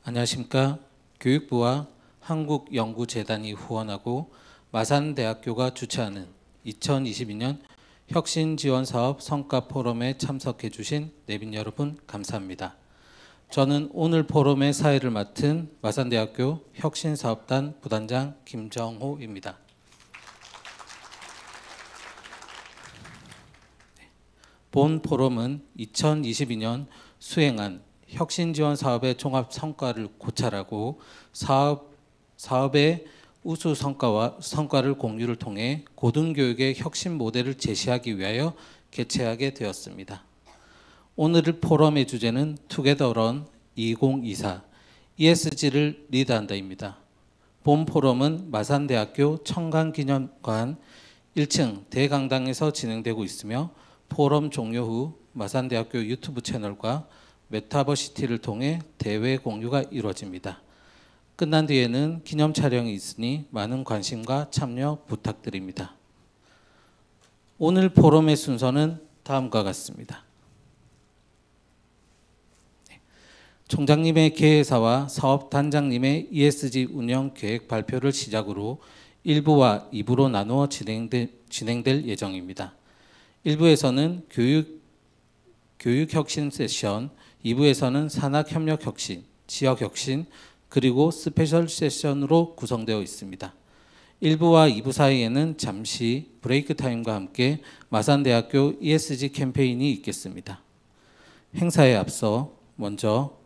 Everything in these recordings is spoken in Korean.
안녕하십니까. 교육부와 한국연구재단이 후원하고 마산대학교가 주최하는 2022년 혁신지원사업 성과포럼에 참석해 주신 내빈 여러분 감사합니다. 저는 오늘 포럼의 사회를 맡은 마산대학교 혁신사업단 부단장 김정호입니다. 본 포럼은 2022년 수행한 혁신지원 사업의 종합 성과를 고찰하고 사업의 우수 성과를 공유를 통해 고등교육의 혁신 모델을 제시하기 위하여 개최하게 되었습니다. 오늘 포럼의 주제는 Together Run 2024 ESG를 리드한다입니다. 본 포럼은 마산대학교 청강기념관 1층 대강당에서 진행되고 있으며 포럼 종료 후 마산대학교 유튜브 채널과 메타버시티를 통해 대회 공유가 이루어집니다. 끝난 뒤에는 기념 촬영이 있으니 많은 관심과 참여 부탁드립니다. 오늘 포럼의 순서는 다음과 같습니다. 총장님의 개회사와 사업단장님의 ESG 운영 계획 발표를 시작으로 1부와 2부로 나누어 진행될 예정입니다. 1부에서는 교육혁신 세션, 2부에서는 산학협력혁신, 지역혁신, 그리고 스페셜 세션으로 구성되어 있습니다. 1부와 2부 사이에는 잠시 브레이크 타임과 함께 마산대학교 ESG 캠페인이 있겠습니다. 행사에 앞서 먼저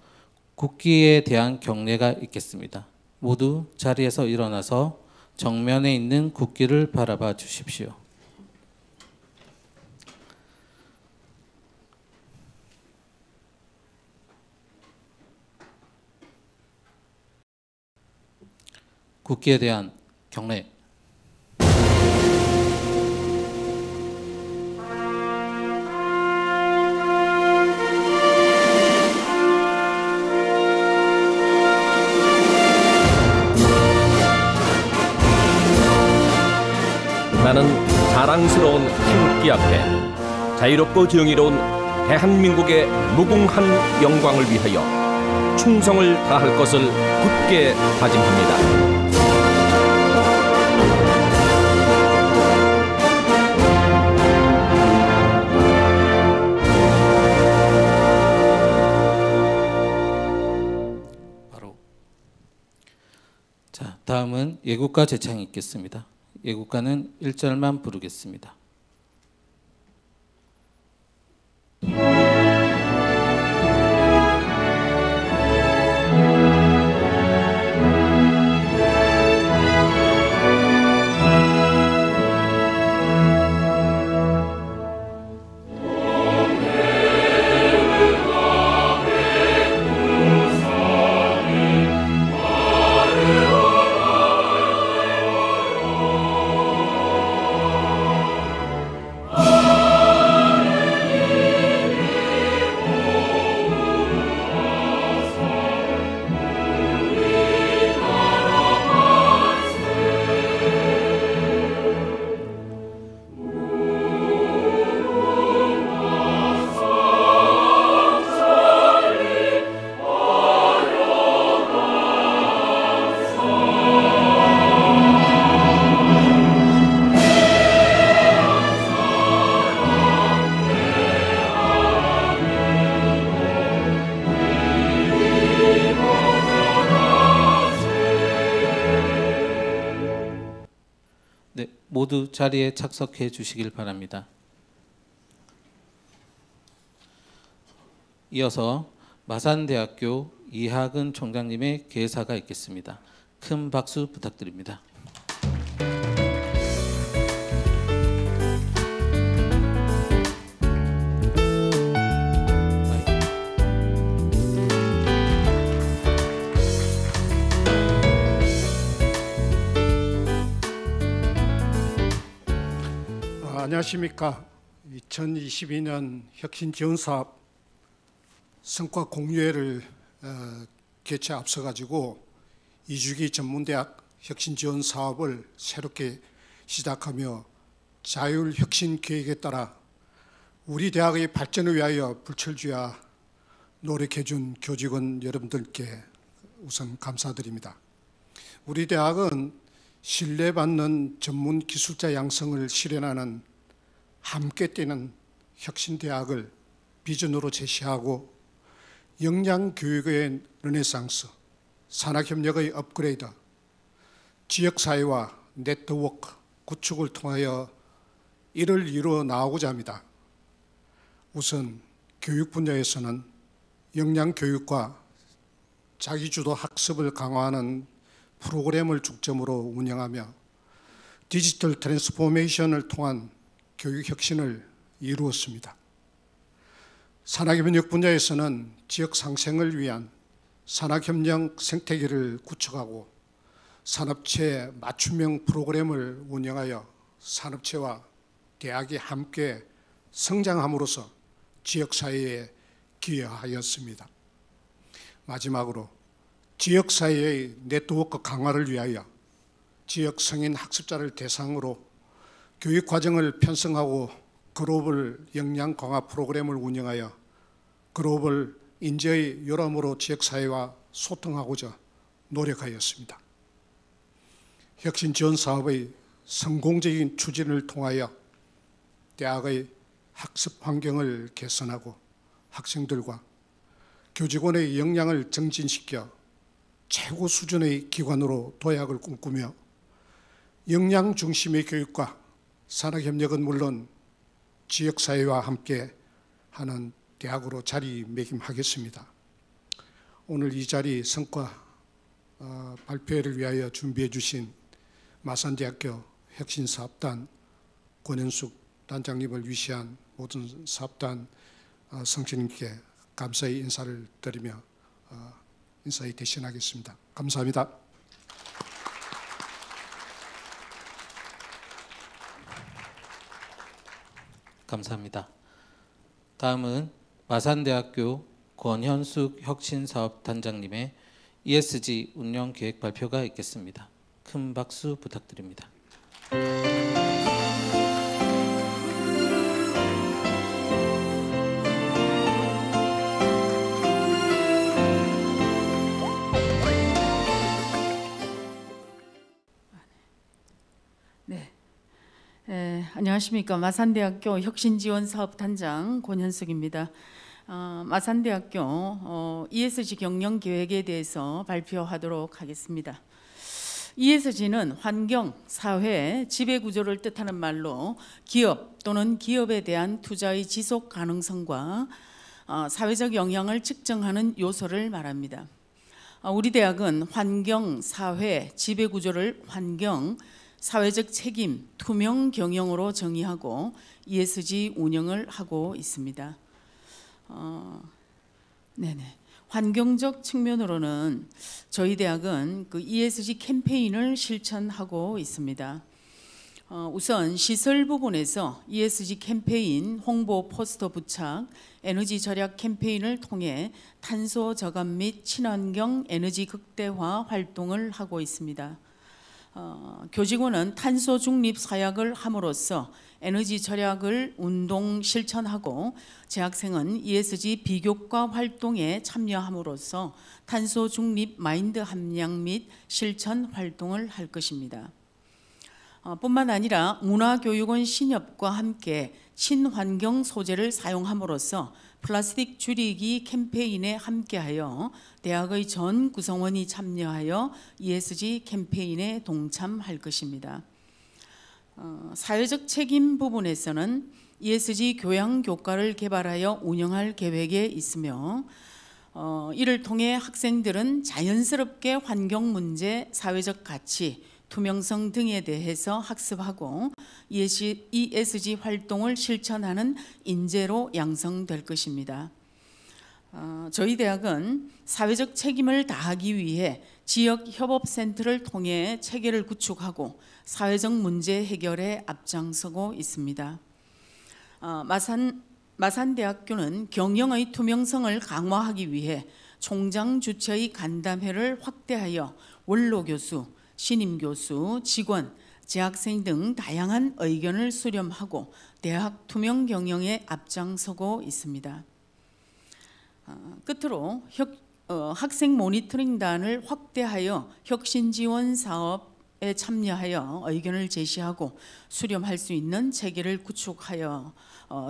국기에 대한 경례가 있겠습니다. 모두 자리에서 일어나서 정면에 있는 국기를 바라봐 주십시오. 국기에 대한 경례. 나는 자랑스러운 태극기 앞에 자유롭고 정의로운 대한민국의 무궁한 영광을 위하여 충성을 다할 것을 굳게 다짐합니다. 다음은 예국가 제창이 있겠습니다. 예국가는 1절만 부르겠습니다. 모두 자리에 착석해 주시길 바랍니다. 이어서 마산대학교 이학은 총장님의 개사가 있겠습니다. 큰 박수 부탁드립니다. 안녕하십니까. 2022년 혁신지원사업 성과 공유회를 개최 앞서 가지고 이주기 전문대학 혁신지원 사업을 새롭게 시작하며 자율혁신 계획에 따라 우리 대학의 발전을 위하여 불철주야 노력해준 교직원 여러분들께 우선 감사드립니다. 우리 대학은 신뢰받는 전문 기술자 양성을 실현하는 함께 뛰는 혁신대학을 비전으로 제시하고 역량교육의 르네상스, 산학협력의 업그레이드, 지역사회와 네트워크 구축을 통하여 이를 이루어 나가고자 합니다. 우선 교육 분야에서는 역량교육과 자기주도 학습을 강화하는 프로그램을 중점으로 운영하며 디지털 트랜스포메이션을 통한 교육 혁신을 이루었습니다. 산학협력 분야에서는 지역 상생을 위한 산학협력 생태계를 구축하고 산업체 맞춤형 프로그램을 운영하여 산업체와 대학이 함께 성장함으로써 지역사회에 기여하였습니다. 마지막으로 지역사회의 네트워크 강화를 위하여 지역 성인 학습자를 대상으로 교육과정을 편성하고 글로벌 역량 강화 프로그램을 운영하여 글로벌 인재의 요람으로 지역사회와 소통하고자 노력하였습니다. 혁신 지원 사업의 성공적인 추진을 통하여 대학의 학습 환경을 개선하고 학생들과 교직원의 역량을 정진시켜 최고 수준의 기관으로 도약을 꿈꾸며 역량 중심의 교육과 산학협력은 물론 지역사회와 함께 하는 대학으로 자리매김하겠습니다. 오늘 이 자리 성과 발표회를 위하여 준비해 주신 마산대학교 혁신사업단 권현숙 단장님을 위시한 모든 사업단 성신님께 감사의 인사를 드리며 인사에 대신하겠습니다. 감사합니다. 감사합니다. 다음은 마산대학교 권현숙 혁신사업단장님의 ESG 운영계획 발표가 있겠습니다. 큰 박수 부탁드립니다. 안녕하십니까. 마산대학교 혁신지원사업단장 권현숙입니다. 마산대학교 ESG 경영계획에 대해서 발표하도록 하겠습니다. ESG는 환경, 사회, 지배구조를 뜻하는 말로 기업 또는 기업에 대한 투자의 지속 가능성과 사회적 영향을 측정하는 요소를 말합니다. 우리 대학은 환경, 사회, 지배구조를 환경, 사회적 책임, 투명 경영으로 정의하고 ESG 운영을 하고 있습니다. 환경적 측면으로는 저희 대학은 그 ESG 캠페인을 실천하고 있습니다. 우선 시설 부분에서 ESG 캠페인, 홍보 포스터 부착, 에너지 절약 캠페인을 통해 탄소 저감 및 친환경 에너지 극대화 활동을 하고 있습니다. 교직원은 탄소 중립 사약을 함으로써 에너지 절약을 운동 실천하고 재학생은 ESG 비교과 활동에 참여함으로써 탄소 중립 마인드 함량 및 실천 활동을 할 것입니다. 뿐만 아니라 문화교육원 신협과 함께 친환경 소재를 사용함으로써 플라스틱 줄이기 캠페인에 함께하여 대학의 전 구성원이 참여하여 ESG 캠페인에 동참할 것입니다. 사회적 책임 부분에서는 ESG 교양 교과를 개발하여 운영할 계획에 있으며 이를 통해 학생들은 자연스럽게 환경 문제, 사회적 가치, 투명성 등에 대해서 학습하고 ESG 활동을 실천하는 인재로 양성될 것입니다. 저희 대학은 사회적 책임을 다하기 위해 지역 협업센터를 통해 체계를 구축하고 사회적 문제 해결에 앞장서고 있습니다. 마산대학교는 경영의 투명성을 강화하기 위해 총장 주최의 간담회를 확대하여 원로 교수, 신임 교수, 직원, 재학생 등 다양한 의견을 수렴하고 대학 투명 경영에 앞장서고 있습니다. 끝으로 학생 모니터링단을 확대하여 혁신 지원 사업에 참여하여 의견을 제시하고 수렴할 수 있는 체계를 구축하여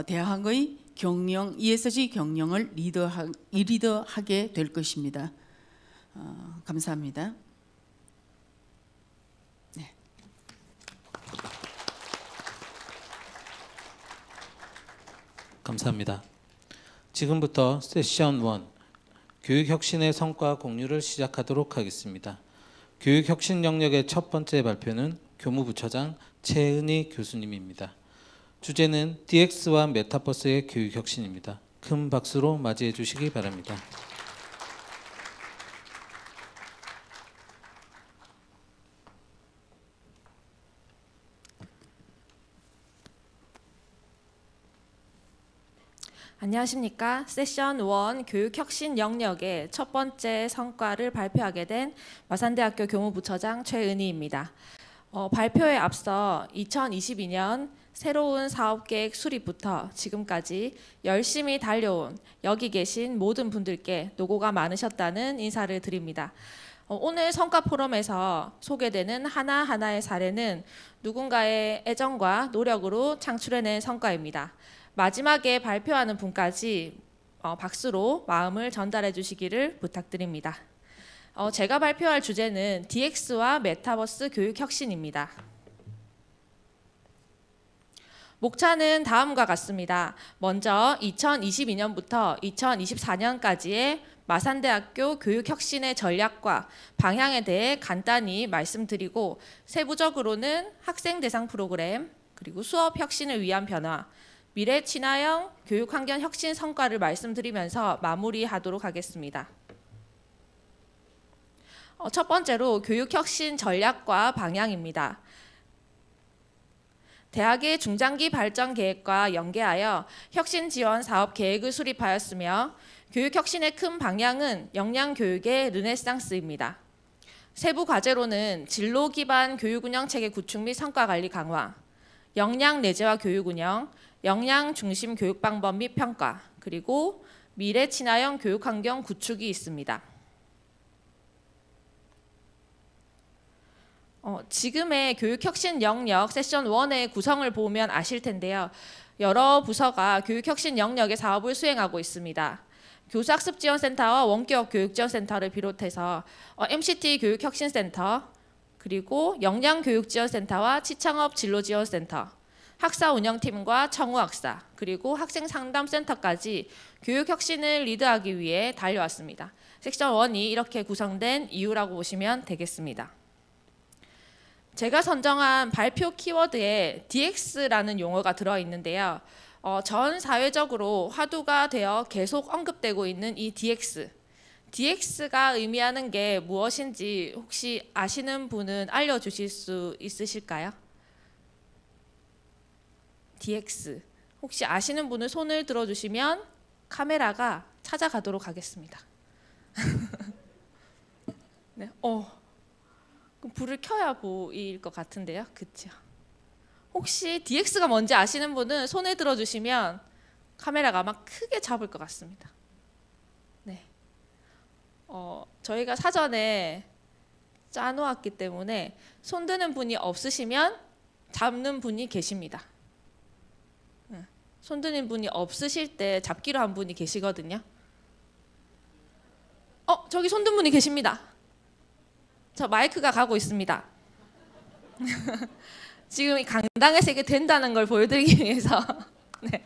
대학의 경영, ESG 경영을 리더하게 될 것입니다. 감사합니다. 네. 감사합니다. 지금부터 세션 1 교육혁신의 성과 공유를 시작하도록 하겠습니다. 교육혁신 영역의 첫 번째 발표는 교무부처장 최은희 교수님입니다. 주제는 DX와 메타버스의 교육혁신입니다. 큰 박수로 맞이해 주시기 바랍니다. 안녕하십니까. 세션 1 교육혁신 영역의 첫 번째 성과를 발표하게 된 마산대학교 교무부처장 최은희입니다. 발표에 앞서 2022년 새로운 사업계획 수립부터 지금까지 열심히 달려온 여기 계신 모든 분들께 노고가 많으셨다는 인사를 드립니다. 오늘 성과 포럼에서 소개되는 하나하나의 사례는 누군가의 애정과 노력으로 창출해낸 성과입니다. 마지막에 발표하는 분까지 박수로 마음을 전달해 주시기를 부탁드립니다. 제가 발표할 주제는 DX와 메타버스 교육 혁신입니다. 목차는 다음과 같습니다. 먼저 2022년부터 2024년까지의 마산대학교 교육혁신의 전략과 방향에 대해 간단히 말씀드리고 세부적으로는 학생 대상 프로그램, 그리고 수업 혁신을 위한 변화, 미래 친화형 교육환경 혁신 성과를 말씀드리면서 마무리하도록 하겠습니다. 첫 번째로 교육혁신 전략과 방향입니다. 대학의 중장기 발전 계획과 연계하여 혁신 지원 사업 계획을 수립하였으며 교육혁신의 큰 방향은 역량교육의 르네상스입니다. 세부 과제로는 진로 기반 교육운영 체계 구축 및 성과관리 강화, 역량 내재화 교육운영, 역량 중심 교육 방법 및 평가, 그리고 미래 친화형 교육 환경 구축이 있습니다. 지금의 교육혁신 영역 세션 1의 구성을 보면 아실 텐데요. 여러 부서가 교육혁신 영역의 사업을 수행하고 있습니다. 교수학습지원센터와 원격 교육지원센터를 비롯해서 MCT 교육혁신센터, 그리고 역량교육지원센터와 치창업 진로지원센터, 학사 운영팀과 청우학사, 그리고 학생상담센터까지 교육혁신을 리드하기 위해 달려왔습니다. 섹션 1이 이렇게 구성된 이유라고 보시면 되겠습니다. 제가 선정한 발표 키워드에 DX라는 용어가 들어있는데요. 전 사회적으로 화두가 되어 계속 언급되고 있는 이 DX가 의미하는 게 무엇인지 혹시 아시는 분은 알려주실 수 있으실까요? DX. 혹시 아시는 분은 손을 들어주시면 카메라가 찾아가도록 하겠습니다. 네, 그럼 불을 켜야 보일 것 같은데요, 그렇죠? 혹시 DX가 뭔지 아시는 분은 손을 들어주시면 카메라가 아마 크게 잡을 것 같습니다. 네. 저희가 사전에 짜놓았기 때문에 손 드는 분이 없으시면 잡는 분이 계십니다. 손 드는 분이 없으실 때 잡기로 한 분이 계시거든요. 저기 손 든 분이 계십니다. 저 마이크가 가고 있습니다. 지금 이 강당에서 이게 된다는 걸 보여드리기 위해서. 네.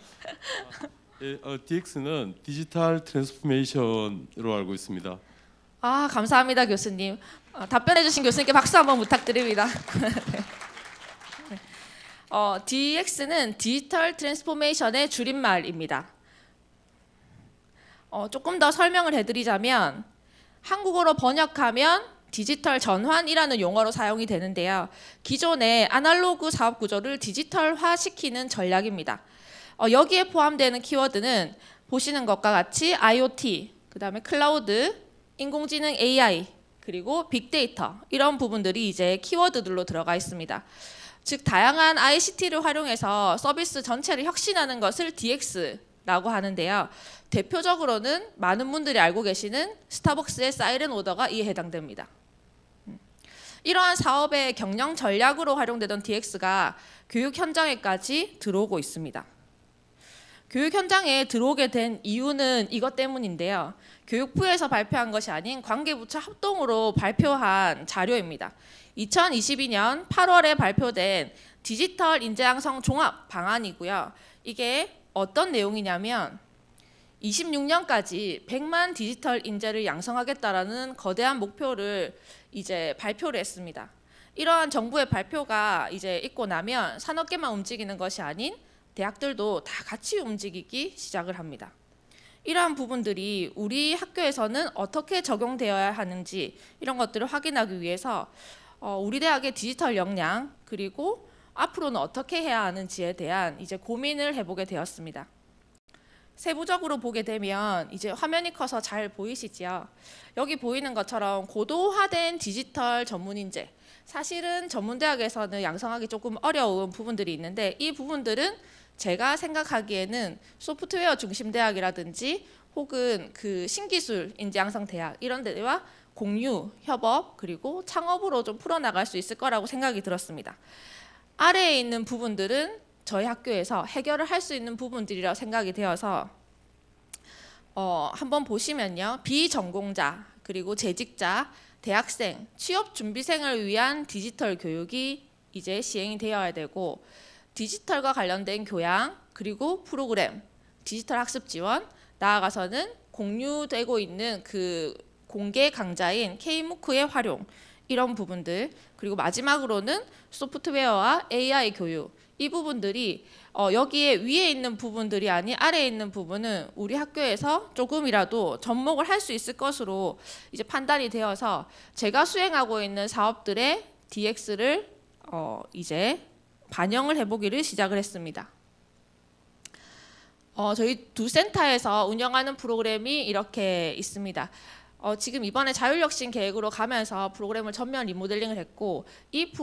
DX는 디지털 트랜스포메이션으로 알고 있습니다. 감사합니다, 교수님. 답변해 주신 교수님께 박수 한번 부탁드립니다. 네. DX는 디지털 트랜스포메이션의 줄임말입니다. 조금 더 설명을 해드리자면 한국어로 번역하면 디지털 전환이라는 용어로 사용이 되는데요. 기존의 아날로그 사업 구조를 디지털화시키는 전략입니다. 여기에 포함되는 키워드는 보시는 것과 같이 IoT, 그다음에 클라우드, 인공지능 AI, 그리고 빅데이터 이런 부분들이 이제 키워드들로 들어가 있습니다. 즉 다양한 ICT를 활용해서 서비스 전체를 혁신하는 것을 DX라고 하는데요. 대표적으로는 많은 분들이 알고 계시는 스타벅스의 사이렌 오더가 이에 해당됩니다. 이러한 사업의 경영 전략으로 활용되던 DX가 교육 현장에까지 들어오고 있습니다. 교육 현장에 들어오게 된 이유는 이것 때문인데요. 교육부에서 발표한 것이 아닌 관계부처 합동으로 발표한 자료입니다. 2022년 8월에 발표된 디지털 인재 양성 종합 방안이고요. 이게 어떤 내용이냐면 26년까지 100만 디지털 인재를 양성하겠다라는 거대한 목표를 이제 발표를 했습니다. 이러한 정부의 발표가 이제 있고 나면 산업계만 움직이는 것이 아닌 대학들도 다 같이 움직이기 시작을 합니다. 이러한 부분들이 우리 학교에서는 어떻게 적용되어야 하는지 이런 것들을 확인하기 위해서 우리 대학의 디지털 역량 그리고 앞으로는 어떻게 해야 하는지에 대한 이제 고민을 해보게 되었습니다. 세부적으로 보게 되면 이제 화면이 커서 잘 보이시지요? 여기 보이는 것처럼 고도화된 디지털 전문인재, 사실은 전문대학에서는 양성하기 조금 어려운 부분들이 있는데 이 부분들은 제가 생각하기에는 소프트웨어 중심 대학이라든지 혹은 그 신기술 인재 양성 대학 이런 데와 공유, 협업 그리고 창업으로 좀 풀어나갈 수 있을 거라고 생각이 들었습니다. 아래에 있는 부분들은 저희 학교에서 해결을 할 수 있는 부분들이라고 생각이 되어서 한번 보시면요. 비전공자 그리고 재직자, 대학생, 취업준비생을 위한 디지털 교육이 이제 시행이 되어야 되고 디지털과 관련된 교양 그리고 프로그램, 디지털 학습 지원, 나아가서는 공유되고 있는 그 공개 강좌인 K무크의 활용 이런 부분들 그리고 마지막으로는 소프트웨어와 AI 교육 이 부분들이 여기에 위에 있는 부분들이 아닌 아래에 있는 부분은 우리 학교에서 조금이라도 접목을 할 수 있을 것으로 이제 판단이 되어서 제가 수행하고 있는 사업들의 DX를 이제 반영을 해보기를 시작을 했습니다. 저희 두 센터에서 운영하는 프로그램이 이렇게 있습니다. 지금 이번에 자율혁신 계획으로 가면서 프로그램을 전면 리모델링을 했고 이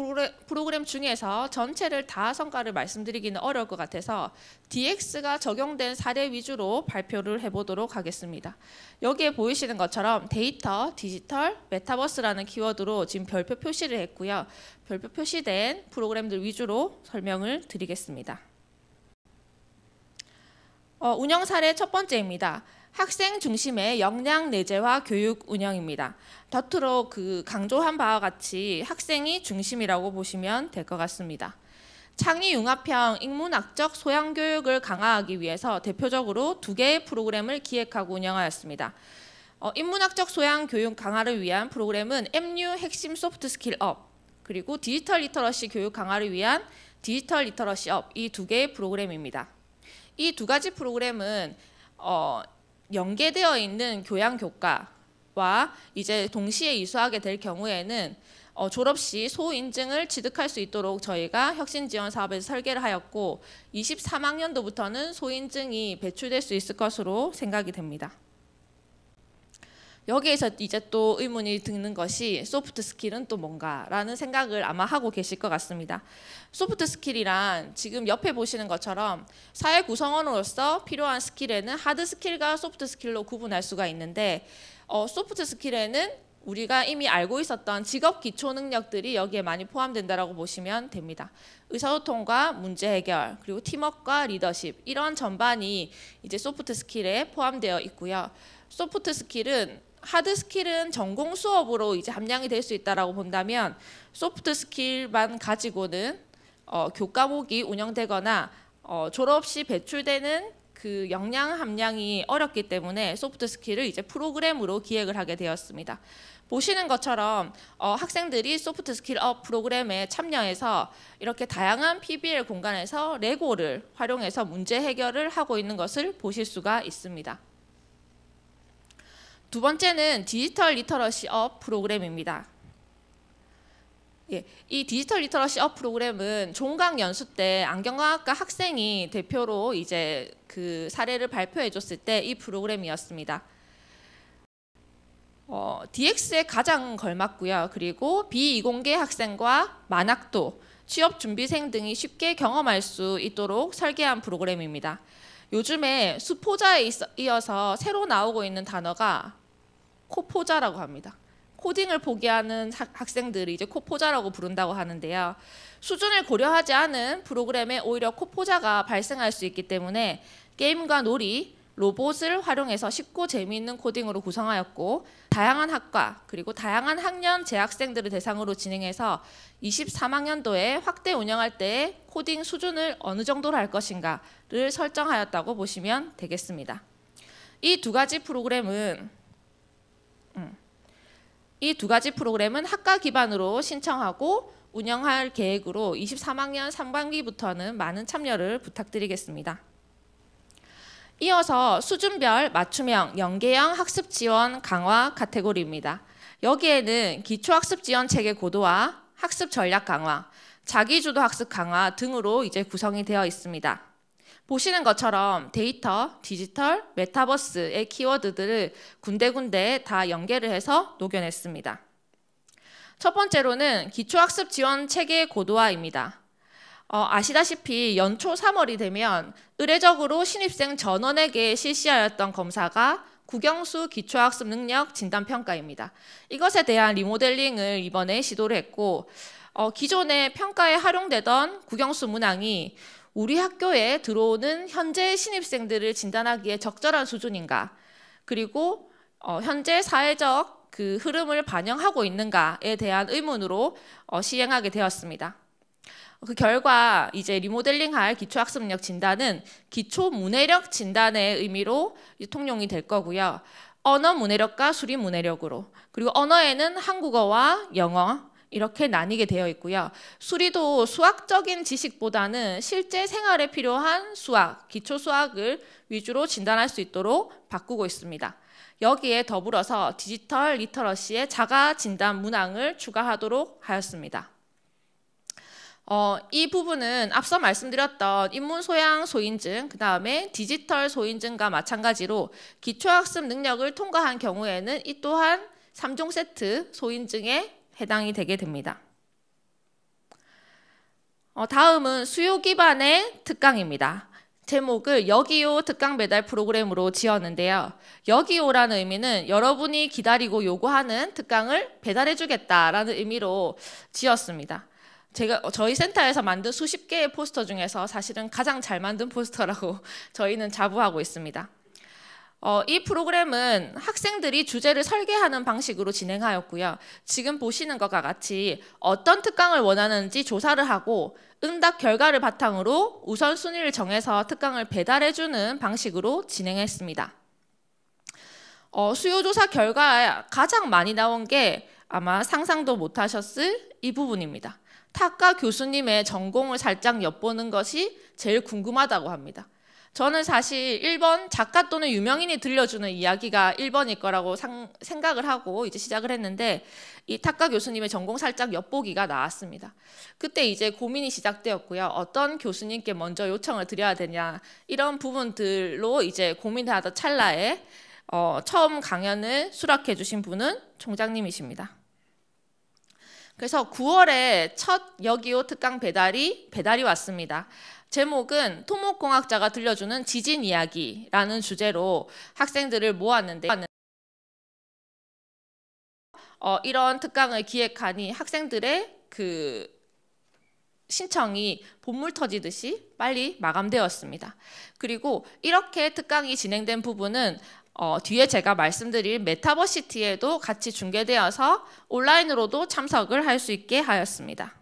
프로그램 중에서 전체를 다 성과를 말씀드리기는 어려울 것 같아서 DX가 적용된 사례 위주로 발표를 해보도록 하겠습니다. 여기에 보이시는 것처럼 데이터, 디지털, 메타버스라는 키워드로 지금 별표 표시를 했고요. 별표 표시된 프로그램들 위주로 설명을 드리겠습니다. 운영 사례 첫 번째입니다. 학생 중심의 역량 내재화 교육 운영입니다. 겉으로 강조한 바와 같이 학생이 중심이라고 보시면 될 것 같습니다. 창의 융합형 인문학적 소양 교육을 강화하기 위해서 대표적으로 2개의 프로그램을 기획하고 운영하였습니다. 인문학적 소양 교육 강화를 위한 프로그램은 MU 핵심 소프트 스킬 업 그리고 디지털 리터러시 교육 강화를 위한 디지털 리터러시 업 이 2개의 프로그램입니다. 이 2가지 프로그램은 연계되어 있는 교양 교과와 이제 동시에 이수하게 될 경우에는 졸업 시 소인증을 취득할 수 있도록 저희가 혁신 지원 사업에서 설계를 하였고 23학년도부터는 소인증이 배출될 수 있을 것으로 생각이 됩니다. 여기에서 이제 또 의문이 드는 것이 소프트 스킬은 또 뭔가라는 생각을 아마 하고 계실 것 같습니다. 소프트 스킬이란 지금 옆에 보시는 것처럼 사회 구성원으로서 필요한 스킬에는 하드 스킬과 소프트 스킬로 구분할 수가 있는데 소프트 스킬에는 우리가 이미 알고 있었던 직업 기초 능력들이 여기에 많이 포함된다라고 보시면 됩니다. 의사소통과 문제 해결, 그리고 팀워크와 리더십 이런 전반이 이제 소프트 스킬에 포함되어 있고요. 소프트 스킬은 하드 스킬은 전공 수업으로 이제 함량이 될 수 있다라고 본다면 소프트 스킬만 가지고는 교과목이 운영되거나 졸업 시 배출되는 그 역량 함량이 어렵기 때문에 소프트 스킬을 이제 프로그램으로 기획을 하게 되었습니다. 보시는 것처럼 학생들이 소프트 스킬 업 프로그램에 참여해서 이렇게 다양한 PBL 공간에서 레고를 활용해서 문제 해결을 하고 있는 것을 보실 수가 있습니다. 두 번째는 디지털 리터러시 업 프로그램입니다. 이 디지털 리터러시 업 프로그램은 종강 연수 때 안경광학과 학생이 대표로 이제 그 사례를 발표해 줬을 때 이 프로그램이었습니다. DX에 가장 걸맞고요. 그리고 비이공계 학생과 만학도 취업 준비생 등이 쉽게 경험할 수 있도록 설계한 프로그램입니다. 요즘에 수포자에 이어서 새로 나오고 있는 단어가 코포자라고 합니다. 코딩을 포기하는 학생들이 이제 코포자라고 부른다고 하는데요. 수준을 고려하지 않은 프로그램에 오히려 코포자가 발생할 수 있기 때문에 게임과 놀이, 로봇을 활용해서 쉽고 재미있는 코딩으로 구성하였고 다양한 학과 그리고 다양한 학년 재학생들을 대상으로 진행해서 23학년도에 확대 운영할 때 코딩 수준을 어느 정도로 할 것인가를 설정하였다고 보시면 되겠습니다. 이 두 가지 프로그램은 학과 기반으로 신청하고 운영할 계획으로 23학년 3반기부터는 많은 참여를 부탁드리겠습니다. 이어서 수준별 맞춤형 연계형 학습 지원 강화 카테고리입니다. 여기에는 기초학습 지원 체계 고도화, 학습 전략 강화, 자기주도 학습 강화 등으로 이제 구성이 되어 있습니다. 보시는 것처럼 데이터, 디지털, 메타버스의 키워드들을 군데군데 다 연계를 해서 녹여냈습니다. 첫 번째로는 기초학습 지원 체계 고도화입니다. 아시다시피 연초 3월이 되면 의례적으로 신입생 전원에게 실시하였던 검사가 국영수 기초학습 능력 진단평가입니다. 이것에 대한 리모델링을 이번에 시도를 했고 기존의 평가에 활용되던 국영수 문항이 우리 학교에 들어오는 현재 신입생들을 진단하기에 적절한 수준인가 그리고 현재 사회적 그 흐름을 반영하고 있는가에 대한 의문으로 시행하게 되었습니다. 그 결과 이제 리모델링할 기초학습 능력 진단은 기초 문해력 진단의 의미로 통용이 될 거고요. 언어 문해력과 수리 문해력으로 그리고 언어에는 한국어와 영어 이렇게 나뉘게 되어 있고요. 수리도 수학적인 지식보다는 실제 생활에 필요한 수학, 기초 수학을 위주로 진단할 수 있도록 바꾸고 있습니다. 여기에 더불어서 디지털 리터러시의 자가 진단 문항을 추가하도록 하였습니다. 이 부분은 앞서 말씀드렸던 인문소양 소인증, 그 다음에 디지털 소인증과 마찬가지로 기초학습 능력을 통과한 경우에는 이 또한 3종 세트 소인증에 해당이 되게 됩니다. 다음은 수요 기반의 특강입니다. 제목을 여기요 특강 배달 프로그램으로 지었는데요. 여기요라는 의미는 여러분이 기다리고 요구하는 특강을 배달해주겠다라는 의미로 지었습니다. 저희 센터에서 만든 수십 개의 포스터 중에서 사실은 가장 잘 만든 포스터라고 저희는 자부하고 있습니다. 이 프로그램은 학생들이 주제를 설계하는 방식으로 진행하였고요. 지금 보시는 것과 같이 어떤 특강을 원하는지 조사를 하고 응답 결과를 바탕으로 우선순위를 정해서 특강을 배달해주는 방식으로 진행했습니다. 수요조사 결과에 가장 많이 나온 게 아마 상상도 못하셨을 이 부분입니다. 학과 교수님의 전공을 살짝 엿보는 것이 제일 궁금하다고 합니다. 저는 사실 1번 작가 또는 유명인이 들려주는 이야기가 1번일 거라고 생각을 하고 이제 시작을 했는데 이 학과 교수님의 전공 살짝 엿보기가 나왔습니다. 그때 이제 고민이 시작되었고요. 어떤 교수님께 먼저 요청을 드려야 되냐 이런 부분들로 이제 고민하던 찰나에 처음 강연을 수락해 주신 분은 총장님이십니다. 그래서 9월에 첫 여기요 특강 배달이 왔습니다. 제목은 토목공학자가 들려주는 지진 이야기라는 주제로 학생들을 모았는데 이런 특강을 기획하니 학생들의 그 신청이 본물 터지듯이 빨리 마감되었습니다. 그리고 이렇게 특강이 진행된 부분은 뒤에 제가 말씀드릴 메타버시티에도 같이 중계되어서 온라인으로도 참석을 할 수 있게 하였습니다.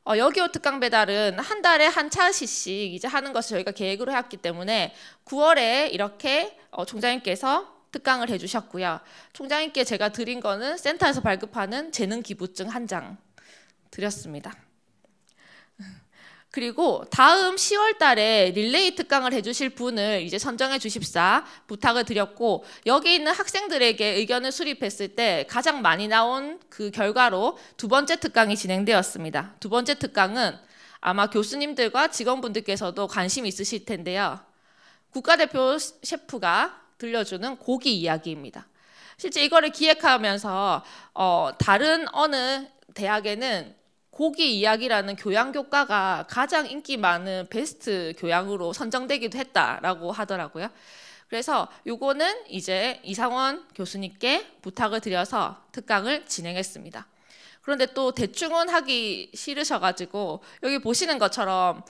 여기요 특강 배달은 한 달에 한 차씩 이제 하는 것을 저희가 계획으로 해왔기 때문에 9월에 이렇게 총장님께서 특강을 해주셨고요. 총장님께 제가 드린 거는 센터에서 발급하는 재능 기부증 1장 드렸습니다. 그리고 다음 10월 달에 릴레이 특강을 해주실 분을 이제 선정해 주십사 부탁을 드렸고 여기 있는 학생들에게 의견을 수립했을 때 가장 많이 나온 그 결과로 두 번째 특강이 진행되었습니다. 두 번째 특강은 아마 교수님들과 직원분들께서도 관심 있으실 텐데요. 국가대표 셰프가 들려주는 고기 이야기입니다. 실제 이거를 기획하면서 다른 어느 대학에는 고기 이야기라는 교양 교과가 가장 인기 많은 베스트 교양으로 선정되기도 했다라고 하더라고요. 그래서 요거는 이제 이상원 교수님께 부탁을 드려서 특강을 진행했습니다. 그런데 또 대충은 하기 싫으셔가지고 여기 보시는 것처럼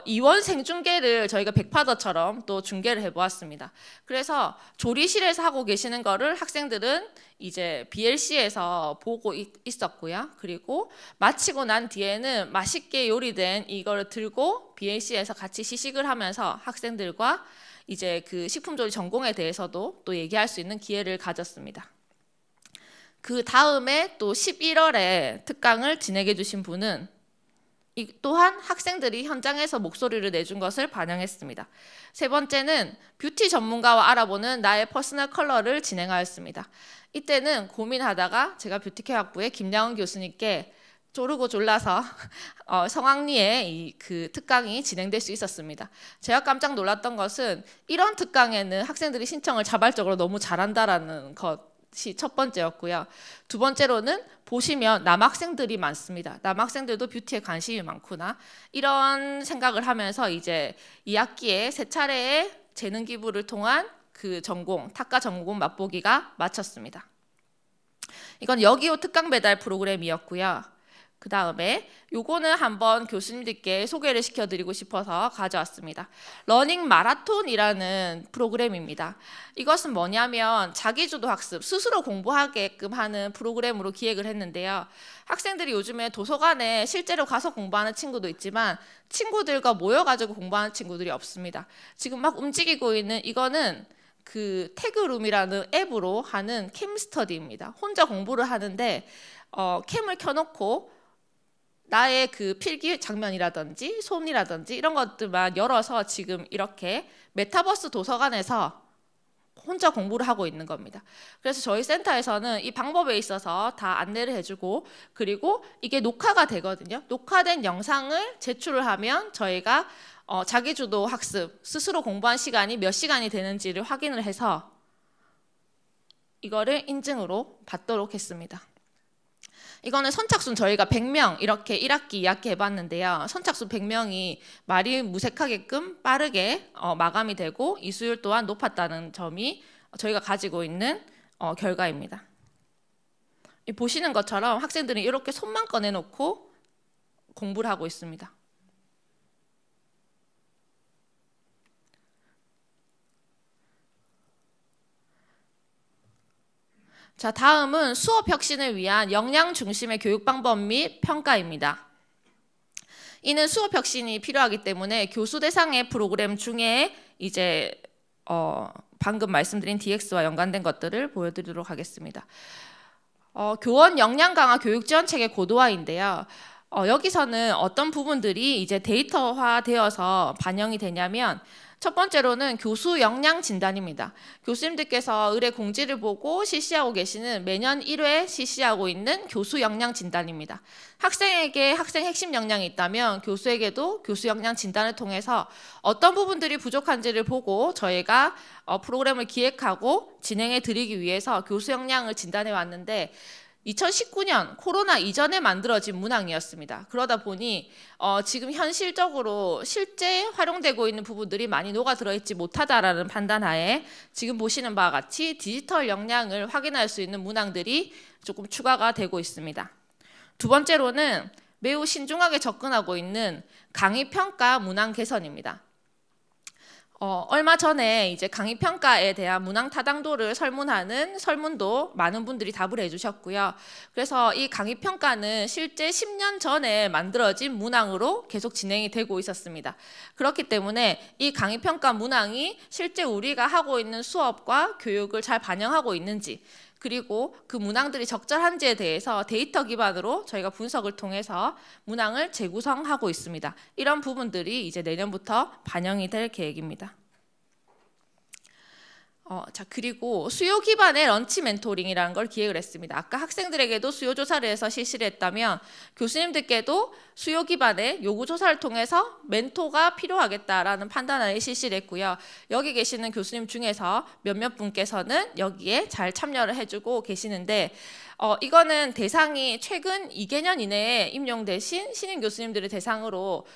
이원 생중계를 저희가 백파더처럼 또 중계를 해보았습니다. 그래서 조리실에서 하고 계시는 거를 학생들은 이제 BLC에서 보고 있었고요. 그리고 마치고 난 뒤에는 맛있게 요리된 이거를 들고 BLC에서 같이 시식을 하면서 학생들과 이제 그 식품조리 전공에 대해서도 또 얘기할 수 있는 기회를 가졌습니다. 그 다음에 또 11월에 특강을 진행해 주신 분은 또한 학생들이 현장에서 목소리를 내준 것을 반영했습니다. 세 번째는 뷰티 전문가와 알아보는 나의 퍼스널 컬러를 진행하였습니다. 이때는 고민하다가 제가 뷰티케어학부의 김양훈 교수님께 조르고 졸라서 성황리에 그 특강이 진행될 수 있었습니다. 제가 깜짝 놀랐던 것은 이런 특강에는 학생들이 신청을 자발적으로 너무 잘한다라는 것이 첫 번째였고요. 두 번째로는 보시면 남학생들이 많습니다. 남학생들도 뷰티에 관심이 많구나. 이런 생각을 하면서 이제 2학기에 세 차례의 재능 기부를 통한 그 전공, 탁과 전공 맛보기가 마쳤습니다. 이건 여기요 특강 배달 프로그램이었고요. 그 다음에 요거는 한번 교수님들께 소개를 시켜드리고 싶어서 가져왔습니다. 러닝 마라톤이라는 프로그램입니다. 이것은 뭐냐면 자기주도 학습, 스스로 공부하게끔 하는 프로그램으로 기획을 했는데요. 학생들이 요즘에 도서관에 실제로 가서 공부하는 친구도 있지만 친구들과 모여가지고 공부하는 친구들이 없습니다. 지금 막 움직이고 있는 이거는 그 태그룸이라는 앱으로 하는 캠 스터디입니다. 혼자 공부를 하는데 캠을 켜놓고 나의 그 필기 장면이라든지 손이라든지 이런 것들만 열어서 지금 이렇게 메타버스 도서관에서 혼자 공부를 하고 있는 겁니다. 그래서 저희 센터에서는 이 방법에 있어서 다 안내를 해주고 그리고 이게 녹화가 되거든요. 녹화된 영상을 제출을 하면 저희가 자기주도 학습, 스스로 공부한 시간이 몇 시간이 되는지를 확인을 해서 이거를 인증으로 받도록 했습니다. 이거는 선착순 저희가 100명 이렇게 1학기, 2학기 해봤는데요. 선착순 100명이 말이 무색하게끔 빠르게 마감이 되고 이수율 또한 높았다는 점이 저희가 가지고 있는 결과입니다. 보시는 것처럼 학생들은 이렇게 손만 꺼내놓고 공부를 하고 있습니다. 자, 다음은 수업 혁신을 위한 역량 중심의 교육 방법 및 평가입니다. 이는 수업 혁신이 필요하기 때문에 교수 대상의 프로그램 중에 이제 방금 말씀드린 DX와 연관된 것들을 보여드리도록 하겠습니다. 교원 역량 강화 교육 지원 체계 고도화인데요. 여기서는 어떤 부분들이 이제 데이터화되어서 반영이 되냐면 첫 번째로는 교수 역량 진단입니다. 교수님들께서 의뢰 공지를 보고 실시하고 계시는 매년 1회 실시하고 있는 교수 역량 진단입니다. 학생에게 학생 핵심 역량이 있다면 교수에게도 교수 역량 진단을 통해서 어떤 부분들이 부족한지를 보고 저희가 프로그램을 기획하고 진행해 드리기 위해서 교수 역량을 진단해 왔는데 2019년 코로나 이전에 만들어진 문항이었습니다. 그러다 보니 지금 현실적으로 실제 활용되고 있는 부분들이 많이 녹아들어 있지 못하다라는 판단하에 지금 보시는 바와 같이 디지털 역량을 확인할 수 있는 문항들이 조금 추가가 되고 있습니다. 두 번째로는 매우 신중하게 접근하고 있는 강의평가 문항 개선입니다. 얼마 전에 이제 강의평가에 대한 문항 타당도를 설문하는 설문도 많은 분들이 답을 해주셨고요. 그래서 이 강의평가는 실제 10년 전에 만들어진 문항으로 계속 진행이 되고 있었습니다. 그렇기 때문에 이 강의평가 문항이 실제 우리가 하고 있는 수업과 교육을 잘 반영하고 있는지 그리고 그 문항들이 적절한지에 대해서 데이터 기반으로 저희가 분석을 통해서 문항을 재구성하고 있습니다. 이런 부분들이 이제 내년부터 반영이 될 계획입니다. 그리고 수요 기반의 런치 멘토링이라는 걸 기획을 했습니다. 아까 학생들에게도 수요 조사를 해서 실시를 했다면 교수님들께도 수요 기반의 요구 조사를 통해서 멘토가 필요하겠다라는 판단하에 실시를 했고요. 여기 계시는 교수님 중에서 몇몇 분께서는 여기에 잘 참여를 해주고 계시는데 이거는 대상이 최근 2개년 이내에 임용되신 신임 교수님들을 대상으로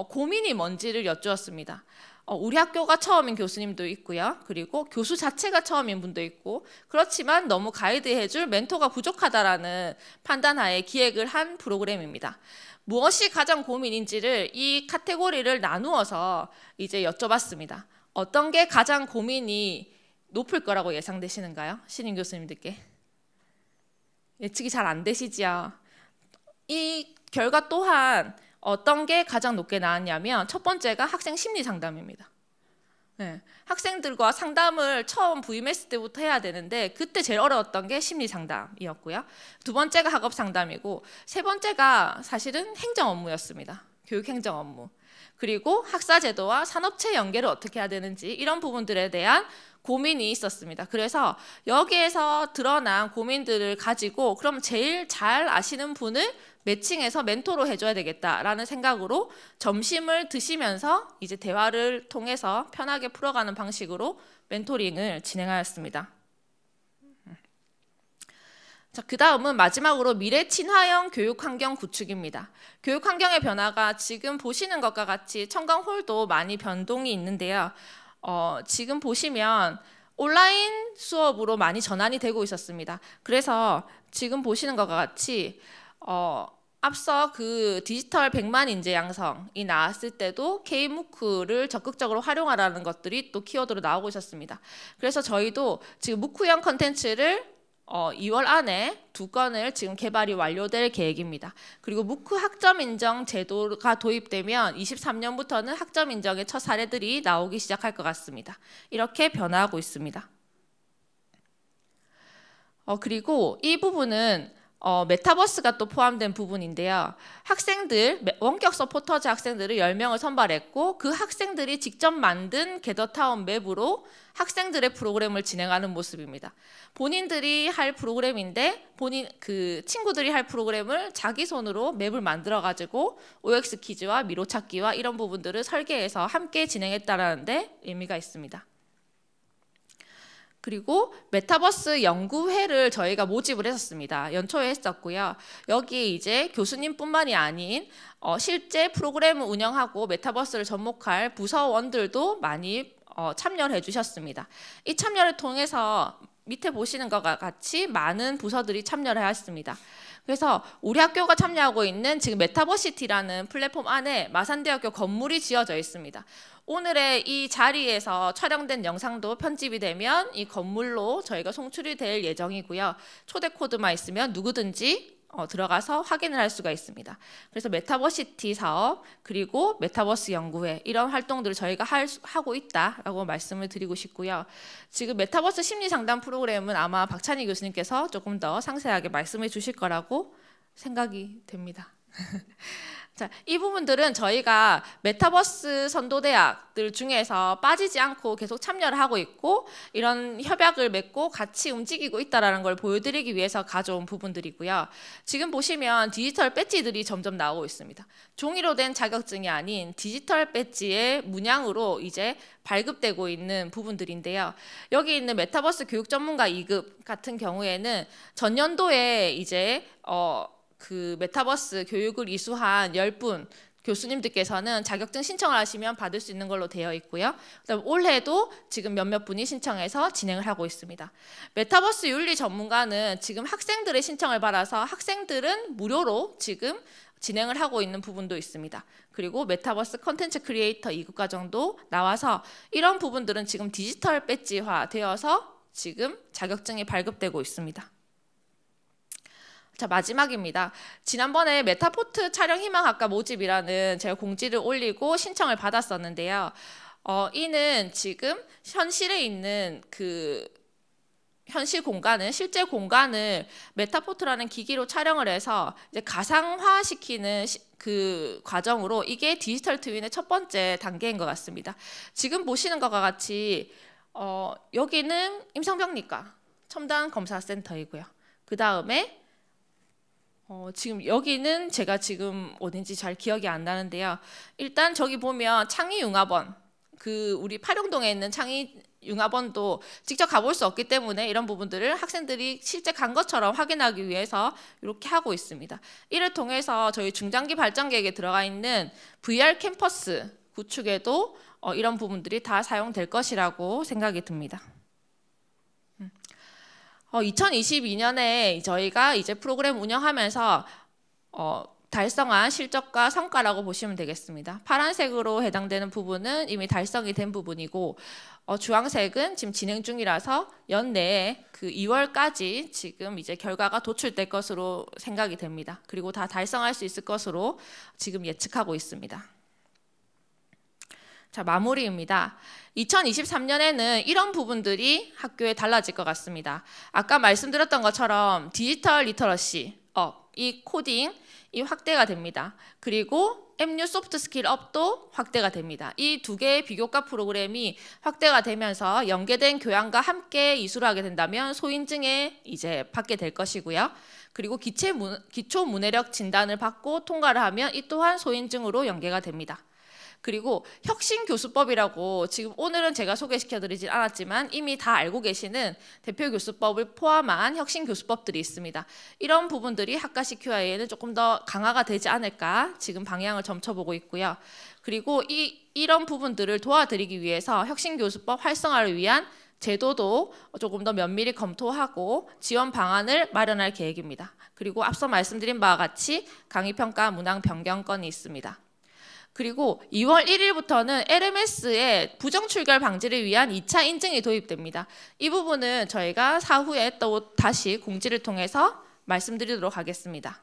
고민이 뭔지를 여쭈었습니다. 우리 학교가 처음인 교수님도 있고요. 그리고 교수 자체가 처음인 분도 있고 그렇지만 너무 가이드해줄 멘토가 부족하다라는 판단하에 기획을 한 프로그램입니다. 무엇이 가장 고민인지를 이 카테고리를 나누어서 이제 여쭤봤습니다. 어떤 게 가장 고민이 높을 거라고 예상되시는가요? 신임 교수님들께. 예측이 잘 안 되시지요. 이 결과 또한 어떤 게 가장 높게 나왔냐면 첫 번째가 학생 심리 상담입니다. 네, 학생들과 상담을 처음 부임했을 때부터 해야 되는데 그때 제일 어려웠던 게 심리 상담이었고요. 두 번째가 학업 상담이고 세 번째가 사실은 행정 업무였습니다. 교육 행정 업무. 그리고 학사 제도와 산업체 연계를 어떻게 해야 되는지 이런 부분들에 대한 고민이 있었습니다. 그래서 여기에서 드러난 고민들을 가지고 그럼 제일 잘 아시는 분을 매칭해서 멘토로 해줘야 되겠다라는 생각으로 점심을 드시면서 이제 대화를 통해서 편하게 풀어가는 방식으로 멘토링을 진행하였습니다. 자, 그 다음은 마지막으로 미래 친화형 교육 환경 구축입니다. 교육 환경의 변화가 지금 보시는 것과 같이 청강홀도 많이 변동이 있는데요. 지금 보시면 온라인 수업으로 많이 전환이 되고 있었습니다. 그래서 지금 보시는 것과 같이 앞서 그 디지털 100만 인재 양성이 나왔을 때도 K-MOOC를 적극적으로 활용하라는 것들이 또 키워드로 나오고 있었습니다. 그래서 저희도 지금 무크형 컨텐츠를 2월 안에 2건을 지금 개발이 완료될 계획입니다. 그리고 무크 학점 인정 제도가 도입되면 23년부터는 학점 인정의 첫 사례들이 나오기 시작할 것 같습니다. 이렇게 변화하고 있습니다. 그리고 이 부분은 메타버스가 또 포함된 부분인데요. 학생들, 원격 서포터즈 학생들을 10명을 선발했고 그 학생들이 직접 만든 게더타운 맵으로 학생들의 프로그램을 진행하는 모습입니다. 본인들이 할 프로그램인데 친구들이 할 프로그램을 자기 손으로 맵을 만들어 가지고 OX 퀴즈와 미로 찾기와 이런 부분들을 설계해서 함께 진행했다는 데 의미가 있습니다. 그리고 메타버스 연구회를 저희가 모집을 했었습니다. 연초에 했었고요. 여기에 이제 교수님뿐만이 아닌 실제 프로그램을 운영하고 메타버스를 접목할 부서원들도 많이 참여를 해주셨습니다. 이 참여를 통해서 밑에 보시는 것과 같이 많은 부서들이 참여를 하였습니다. 그래서 우리 학교가 참여하고 있는 지금 메타버시티라는 플랫폼 안에 마산대학교 건물이 지어져 있습니다. 오늘의 이 자리에서 촬영된 영상도 편집이 되면 이 건물로 저희가 송출이 될 예정이고요. 초대 코드만 있으면 누구든지 들어가서 확인을 할 수가 있습니다. 그래서 메타버시티 사업 그리고 메타버스 연구회 이런 활동들을 저희가 하고 있다라고 말씀을 드리고 싶고요. 지금 메타버스 심리 상담 프로그램은 아마 박찬희 교수님께서 조금 더 상세하게 말씀해 주실 거라고 생각이 됩니다. 자, 이 부분들은 저희가 메타버스 선도대학들 중에서 빠지지 않고 계속 참여를 하고 있고 이런 협약을 맺고 같이 움직이고 있다는 걸 보여드리기 위해서 가져온 부분들이고요. 지금 보시면 디지털 배지들이 점점 나오고 있습니다. 종이로 된 자격증이 아닌 디지털 배지의 문양으로 이제 발급되고 있는 부분들인데요. 여기 있는 메타버스 교육 전문가 2급 같은 경우에는 전년도에 이제 그 메타버스 교육을 이수한 10분 교수님들께서는 자격증 신청을 하시면 받을 수 있는 걸로 되어 있고요. 그다음 올해도 지금 몇몇 분이 신청해서 진행을 하고 있습니다. 메타버스 윤리 전문가는 지금 학생들의 신청을 받아서 학생들은 무료로 지금 진행을 하고 있는 부분도 있습니다. 그리고 메타버스 컨텐츠 크리에이터 2급 과정도 나와서 이런 부분들은 지금 디지털 배지화 되어서 지금 자격증이 발급되고 있습니다. 자, 마지막입니다. 지난번에 메타포트 촬영 희망학과 모집이라는 제가 공지를 올리고 신청을 받았었는데요. 이는 지금 현실에 있는 실제 공간을 메타포트라는 기기로 촬영을 해서 이제 가상화시키는 그 과정으로 이게 디지털 트윈의 첫 번째 단계인 것 같습니다. 지금 보시는 것과 같이 여기는 임상병리과 첨단 검사센터이고요. 그 다음에 지금 여기는 제가 지금 어딘지 잘 기억이 안 나는데요. 일단 저기 보면 창의융합원, 우리 팔용동에 있는 창의융합원도 직접 가볼 수 없기 때문에 이런 부분들을 학생들이 실제 간 것처럼 확인하기 위해서 이렇게 하고 있습니다. 이를 통해서 저희 중장기 발전 계획에 들어가 있는 VR 캠퍼스 구축에도 이런 부분들이 다 사용될 것이라고 생각이 듭니다. 2022년에 저희가 이제 프로그램 운영하면서 달성한 실적과 성과라고 보시면 되겠습니다. 파란색으로 해당되는 부분은 이미 달성이 된 부분이고 주황색은 지금 진행 중이라서 연내에 2월까지 지금 이제 결과가 도출될 것으로 생각이 됩니다. 그리고 다 달성할 수 있을 것으로 지금 예측하고 있습니다. 자, 마무리입니다. 2023년에는 이런 부분들이 학교에 달라질 것 같습니다. 아까 말씀드렸던 것처럼 디지털 리터러시 이 코딩 이 확대가 됩니다. 그리고 MU 소프트 스킬 업도 확대가 됩니다. 이 두 개의 비교과 프로그램이 확대가 되면서 연계된 교양과 함께 이수를 하게 된다면 소인증에 이제 받게 될 것이고요. 그리고 기초 문해력 진단을 받고 통과를 하면 이 또한 소인증으로 연계가 됩니다. 그리고 혁신교수법이라고 지금 오늘은 제가 소개시켜드리진 않았지만 이미 다 알고 계시는 대표교수법을 포함한 혁신교수법들이 있습니다. 이런 부분들이 학과식 QI에는 조금 더 강화가 되지 않을까 지금 방향을 점쳐보고 있고요. 그리고 이런 부분들을 도와드리기 위해서 혁신교수법 활성화를 위한 제도도 조금 더 면밀히 검토하고 지원 방안을 마련할 계획입니다. 그리고 앞서 말씀드린 바와 같이 강의평가 문항 변경건이 있습니다. 그리고 2월 1일부터는 LMS의 부정출결 방지를 위한 2차 인증이 도입됩니다. 이 부분은 저희가 사후에 또 다시 공지를 통해서 말씀드리도록 하겠습니다.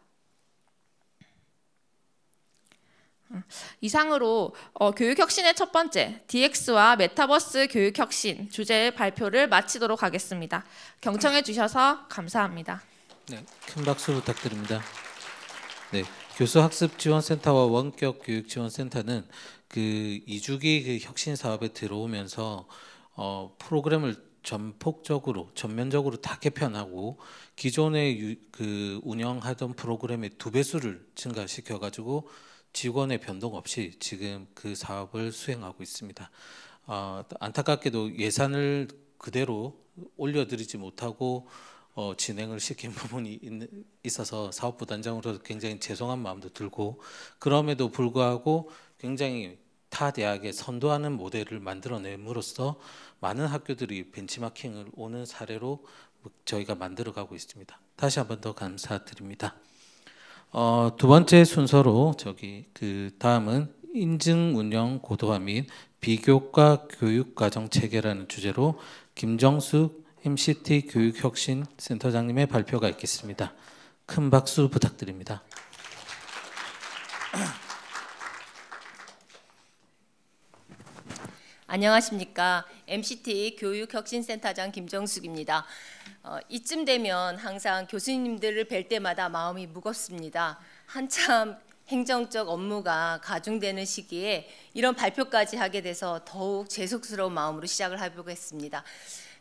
이상으로 교육혁신의 첫 번째 DX와 메타버스 교육혁신 주제 발표를 마치도록 하겠습니다. 경청해 주셔서 감사합니다. 네, 큰 박수 부탁드립니다. 네, 교수학습지원센터와 원격교육지원센터는 2주기 혁신 사업에 들어오면서 프로그램을 전면적으로 다 개편하고 기존에 운영하던 프로그램의 2배수를 증가시켜 가지고 직원의 변동 없이 지금 그 사업을 수행하고 있습니다. 안타깝게도 예산을 그대로 올려드리지 못하고 진행을 시킨 부분이 있어서 사업부 단장으로 굉장히 죄송한 마음도 들고, 그럼에도 불구하고 굉장히 타 대학에 선도하는 모델을 만들어냄으로써 많은 학교들이 벤치마킹을 오는 사례로 저희가 만들어가고 있습니다. 다시 한 번 더 감사드립니다. 두 번째 순서로 다음은 인증 운영 고도화 및 비교과 교육과정 체계라는 주제로 김정숙 MCT 교육혁신센터장님의 발표가 있겠습니다. 큰 박수 부탁드립니다. 안녕하십니까. MCT 교육혁신센터장 김정숙입니다. 이쯤 되면 항상 교수님들을 뵐 때마다 마음이 무겁습니다. 한참 행정적 업무가 가중되는 시기에 이런 발표까지 하게 돼서 더욱 죄송스러운 마음으로 시작을 해보겠습니다.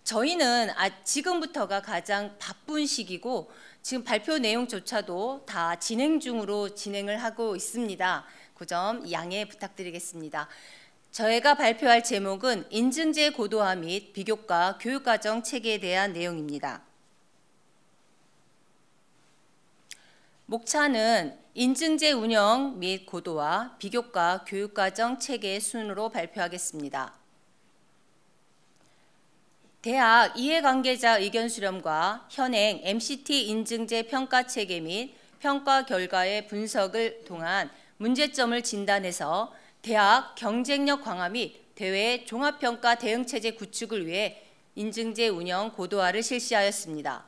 저희는 지금부터가 가장 바쁜 시기고 지금 발표 내용조차도 다 진행 중으로 진행을 하고 있습니다. 그 점 양해 부탁드리겠습니다. 저희가 발표할 제목은 인증제 고도화 및 비교과 교육과정 체계에 대한 내용입니다. 목차는 인증제 운영 및 고도화, 비교과 교육과정 체계 순으로 발표하겠습니다. 대학 이해관계자 의견 수렴과 현행 MCT 인증제 평가 체계 및 평가 결과의 분석을 통한 문제점을 진단해서 대학 경쟁력 강화 및 대외 종합평가 대응체제 구축을 위해 인증제 운영 고도화를 실시하였습니다.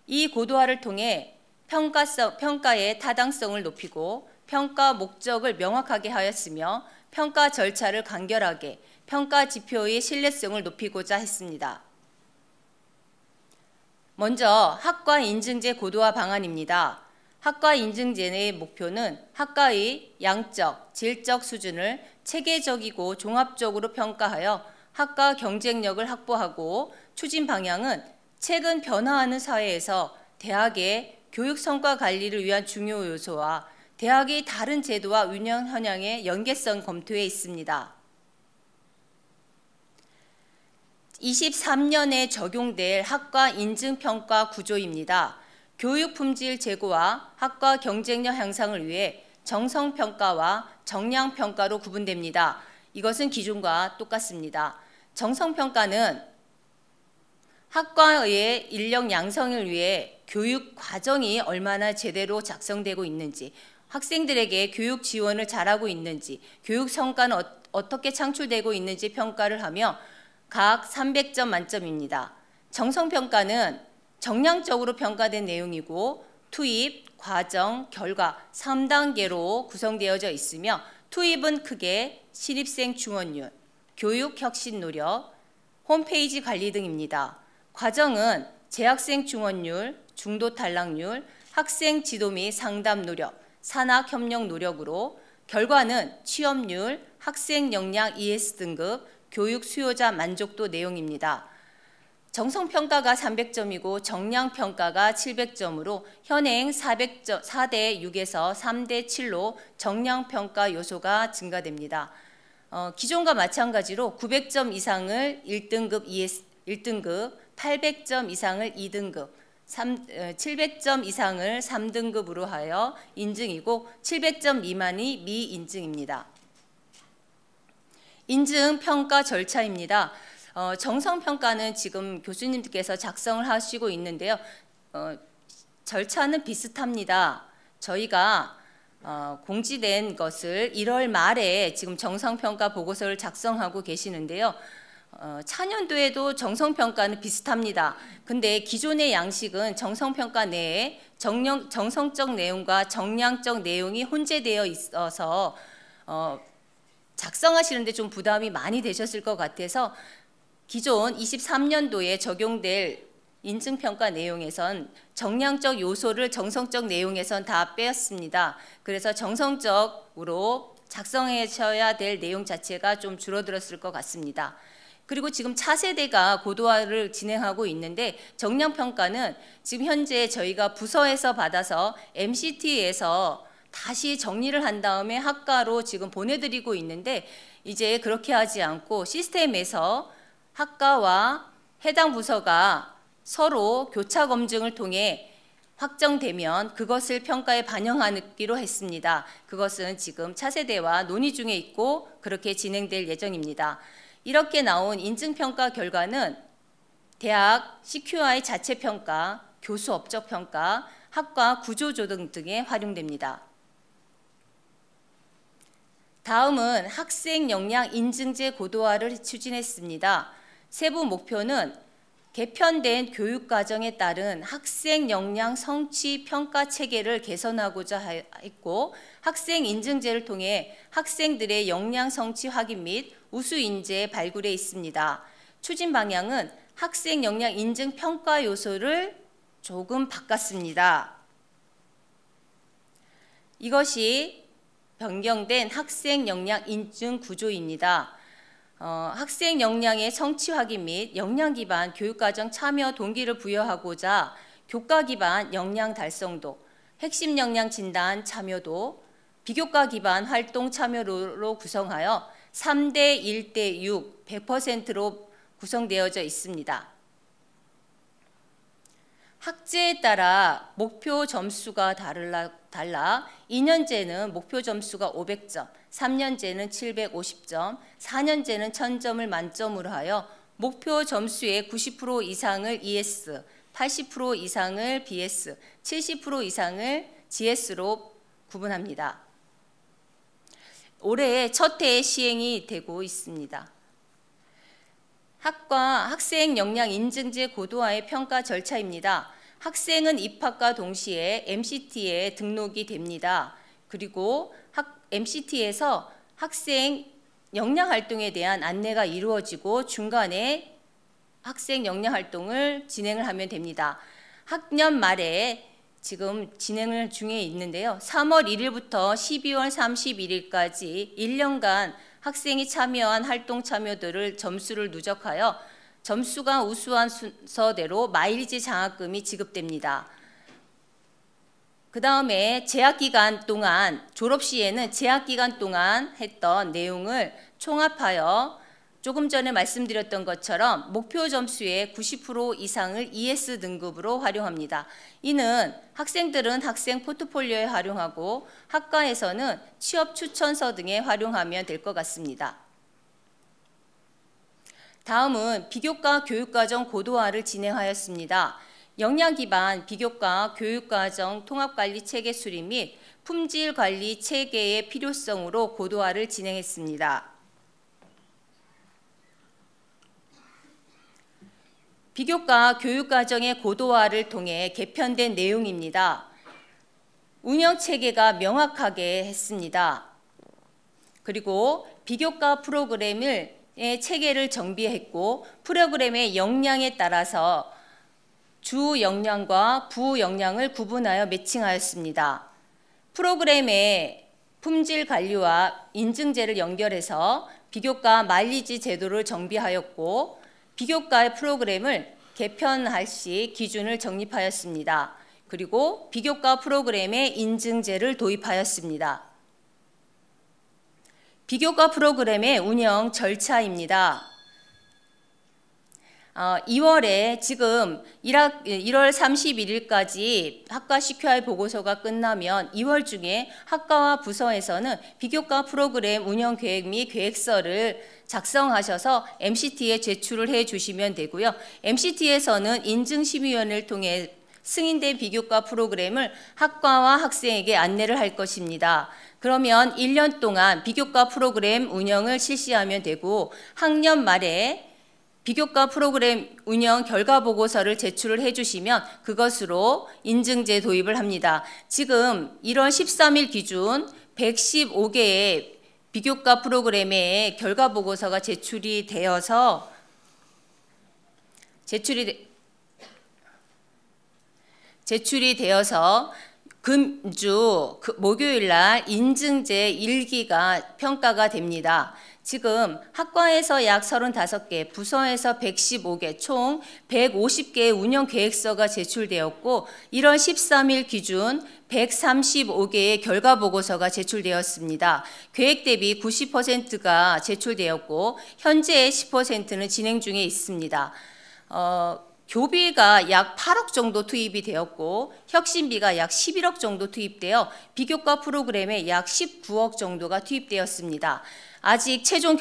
이 고도화를 통해 평가의 타당성을 높이고 평가 목적을 명확하게 하였으며 평가 절차를 간결하게, 평가 지표의 신뢰성을 높이고자 했습니다. 먼저 학과 인증제 고도화 방안입니다. 학과 인증제의 목표는 학과의 양적, 질적 수준을 체계적이고 종합적으로 평가하여 학과 경쟁력을 확보하고, 추진 방향은 최근 변화하는 사회에서 대학의 교육 성과 관리를 위한 중요 요소와 대학의 다른 제도와 운영 현황의 연계성 검토에 있습니다. 23년에 적용될 학과 인증평가 구조입니다. 교육 품질 제고와 학과 경쟁력 향상을 위해 정성평가와 정량평가로 구분됩니다. 이것은 기존과 똑같습니다. 정성평가는 학과의 인력 양성을 위해 교육 과정이 얼마나 제대로 작성되고 있는지, 학생들에게 교육 지원을 잘하고 있는지, 교육 성과는 어떻게 창출되고 있는지 평가를 하며 각 300점 만점입니다. 정성평가는 정량적으로 평가된 내용이고 투입, 과정, 결과 3단계로 구성되어져 있으며, 투입은 크게 신입생 중원율, 교육 혁신 노력, 홈페이지 관리 등입니다. 과정은 재학생 중원율, 중도 탈락률, 학생 지도 및 상담 노력, 산학 협력 노력으로, 결과는 취업률, 학생 역량 ES 등급, 교육 수요자 만족도 내용입니다. 정성평가가 300점이고 정량평가가 700점으로 현행 4대 6에서 3대 7로 정량평가 요소가 증가됩니다. 기존과 마찬가지로 900점 이상을 1등급 ES 1등급, 800점 이상을 2등급, 700점 이상을 3등급으로 하여 인증이고 700점 미만이 미인증입니다. 인증평가 절차입니다. 정성평가는 지금 교수님께서 작성을 하시고 있는데요. 절차는 비슷합니다. 저희가 공지된 것을 1월 말에 지금 정성평가 보고서를 작성하고 계시는데요. 차년도에도 정성평가는 비슷합니다. 근데 기존의 양식은 정성평가 내에 정성적 내용과 정량적 내용이 혼재되어 있어서 작성하시는데 좀 부담이 많이 되셨을 것 같아서 기존 23년도에 적용될 인증평가 내용에선 정량적 요소를 정성적 내용에선 다 빼었습니다. 그래서 정성적으로 작성하셔야 될 내용 자체가 좀 줄어들었을 것 같습니다. 그리고 지금 차세대가 고도화를 진행하고 있는데 정량평가는 지금 현재 저희가 부서에서 받아서 MCT에서 다시 정리를 한 다음에 학과로 지금 보내드리고 있는데, 이제 그렇게 하지 않고 시스템에서 학과와 해당 부서가 서로 교차 검증을 통해 확정되면 그것을 평가에 반영하기로 했습니다. 그것은 지금 차세대와 논의 중에 있고 그렇게 진행될 예정입니다. 이렇게 나온 인증평가 결과는 대학 CQI 자체평가, 교수 업적평가, 학과 구조조정 등에 활용됩니다. 다음은 학생 역량 인증제 고도화를 추진했습니다. 세부 목표는 개편된 교육과정에 따른 학생 역량 성취 평가 체계를 개선하고자 했고, 학생 인증제를 통해 학생들의 역량 성취 확인 및 우수 인재 발굴에 있습니다. 추진 방향은 학생 역량 인증 평가 요소를 조금 바꿨습니다. 이것이 변경된 학생 역량 인증 구조입니다. 학생 역량의 성취 확인 및 역량 기반 교육과정 참여 동기를 부여하고자 교과 기반 역량 달성도, 핵심 역량 진단 참여도, 비교과 기반 활동 참여로 구성하여 3대 1대 6, 100%로 구성되어져 있습니다. 학제에 따라 목표 점수가 달라 2년제는 목표 점수가 500점, 3년제는 750점, 4년제는 1000점을 만점으로 하여 목표 점수의 90% 이상을 ES, 80% 이상을 BS, 70% 이상을 GS로 구분합니다. 올해 첫 해에 시행이 되고 있습니다. 학생 역량 인증제 고도화의 평가 절차입니다. 학생은 입학과 동시에 MCT에 등록이 됩니다. 그리고 MCT에서 학생 역량 활동에 대한 안내가 이루어지고 중간에 학생 역량 활동을 진행을 하면 됩니다. 학년 말에 지금 진행을 중에 있는데요. 3월 1일부터 12월 31일까지 1년간 학생이 참여한 활동 참여들을 점수를 누적하여 점수가 우수한 순서대로 마일리지 장학금이 지급됩니다. 그 다음에 재학기간 동안, 졸업 시에는 재학기간 동안 했던 내용을 총합하여 조금 전에 말씀드렸던 것처럼 목표 점수의 90% 이상을 ES 등급으로 활용합니다. 이는 학생들은 학생 포트폴리오에 활용하고 학과에서는 취업 추천서 등에 활용하면 될 것 같습니다. 다음은 비교과 교육과정 고도화를 진행하였습니다. 역량 기반 비교과 교육과정 통합관리 체계 수립 및 품질관리 체계의 필요성으로 고도화를 진행했습니다. 비교과 교육과정의 고도화를 통해 개편된 내용입니다. 운영체계가 명확하게 했습니다. 그리고 비교과 프로그램의 체계를 정비했고 프로그램의 역량에 따라서 주 역량과 부 역량을 구분하여 매칭하였습니다. 프로그램의 품질 관리와 인증제를 연결해서 비교과 마일리지 제도를 정비하였고 비교과의 프로그램을 개편할 시 기준을 정립하였습니다. 그리고 비교과 프로그램에 인증제를 도입하였습니다. 비교과 프로그램의 운영 절차입니다. 2월에 지금 1월 31일까지 학과 CQR 보고서가 끝나면 2월 중에 학과와 부서에서는 비교과 프로그램 운영 계획 및 계획서를 작성하셔서 MCT에 제출을 해 주시면 되고요. MCT에서는 인증심의위원회를 통해 승인된 비교과 프로그램을 학과와 학생에게 안내를 할 것입니다. 그러면 1년 동안 비교과 프로그램 운영을 실시하면 되고 학년 말에 비교과 프로그램 운영 결과 보고서를 제출을 해주시면 그것으로 인증제 도입을 합니다. 지금 1월 13일 기준 115개의 비교과 프로그램의 결과 보고서가 제출이 되어서 금주 목요일 날 인증제 1기가 평가가 됩니다. 지금 학과에서 약 35개, 부서에서 115개, 총 150개의 운영 계획서가 제출되었고 1월 13일 기준 135개의 결과 보고서가 제출되었습니다. 계획 대비 90%가 제출되었고 현재 10%는 진행 중에 있습니다. 교비가 약 8억 정도 투입이 되었고 혁신비가 약 11억 정도 투입되어 비교과 프로그램에 약 19억 정도가 투입되었습니다. 아직 최종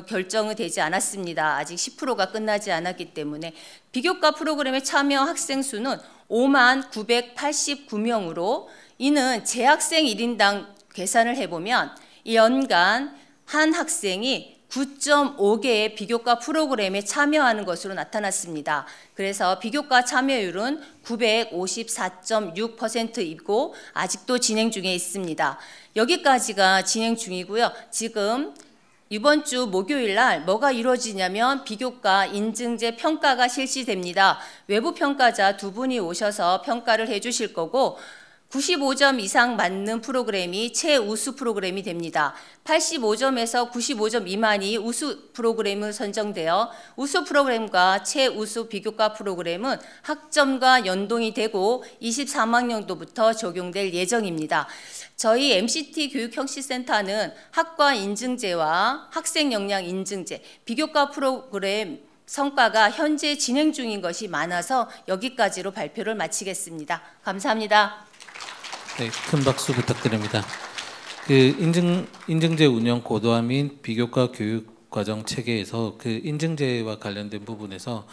결정은 되지 않았습니다. 아직 10%가 끝나지 않았기 때문에 비교과 프로그램에 참여 학생 수는 5만 989명으로 이는 재학생 1인당 계산을 해보면 연간 한 학생이 9.5개의 비교과 프로그램에 참여하는 것으로 나타났습니다. 그래서 비교과 참여율은 954.6%이고 아직도 진행 중에 있습니다. 여기까지가 진행 중이고요. 지금 이번 주 목요일 날 뭐가 이루어지냐면 비교과 인증제 평가가 실시됩니다. 외부 평가자 2분이 오셔서 평가를 해주실 거고 95점 이상 맞는 프로그램이 최우수 프로그램이 됩니다. 85점에서 95점 미만이 우수 프로그램을 선정되어 우수 프로그램과 최우수 비교과 프로그램은 학점과 연동이 되고 23학년도부터 적용될 예정입니다. 저희 MCT 교육혁신센터는 학과 인증제와 학생 역량 인증제, 비교과 프로그램 성과가 현재 진행 중인 것이 많아서 여기까지로 발표를 마치겠습니다. 감사합니다. 네, 큰 박수 부탁드립니다. 그 인증제 운영 고도화 및 비교과 교육 과정 체계에서 그 인증제와 관련된 부분에서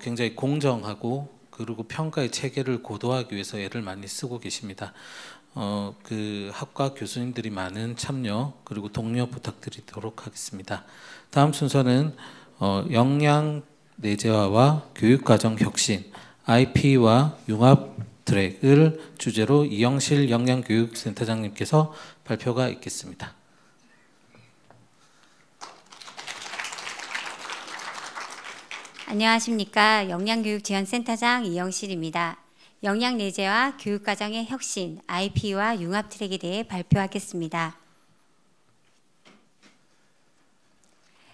굉장히 공정하고 그리고 평가의 체계를 고도화하기 위해서 애를 많이 쓰고 계십니다. 그 학과 교수님들이 많은 참여 그리고 독려 부탁드리도록 하겠습니다. 다음 순서는 역량 내재화와 교육 과정 혁신, IP와 융합 트랙을 주제로 이영실 역량교육센터장님께서 발표가 있겠습니다. 안녕하십니까. 역량교육지원센터장 이영실입니다. 역량내재와 교육과정의 혁신, IP와 융합 트랙에 대해 발표하겠습니다.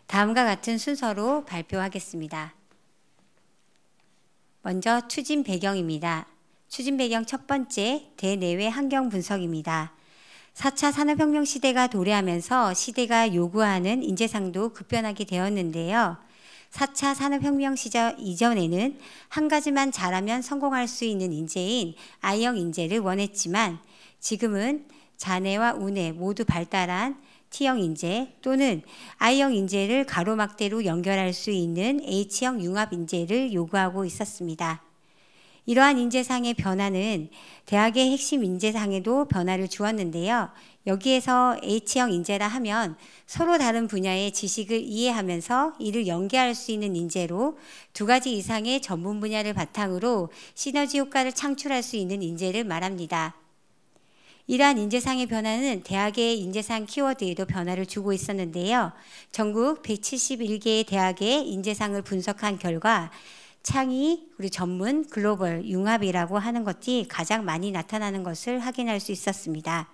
다음과 같은 순서로 발표하겠습니다. 먼저 추진 배경입니다. 추진 배경 첫 번째, 대내외 환경 분석입니다. 4차 산업혁명 시대가 도래하면서 시대가 요구하는 인재상도 급변하게 되었는데요. 4차 산업혁명 시절 이전에는 한 가지만 잘하면 성공할 수 있는 인재인 I형 인재를 원했지만 지금은 자뇌와 우뇌 모두 발달한 T형 인재 또는 I형 인재를 가로막대로 연결할 수 있는 H형 융합 인재를 요구하고 있었습니다. 이러한 인재상의 변화는 대학의 핵심 인재상에도 변화를 주었는데요. 여기에서 H형 인재라 하면 서로 다른 분야의 지식을 이해하면서 이를 연계할 수 있는 인재로 두 가지 이상의 전문 분야를 바탕으로 시너지 효과를 창출할 수 있는 인재를 말합니다. 이러한 인재상의 변화는 대학의 인재상 키워드에도 변화를 주고 있었는데요. 전국 171개의 대학의 인재상을 분석한 결과 창의, 그리고 전문, 글로벌, 융합이라고 하는 것이 가장 많이 나타나는 것을 확인할 수 있었습니다.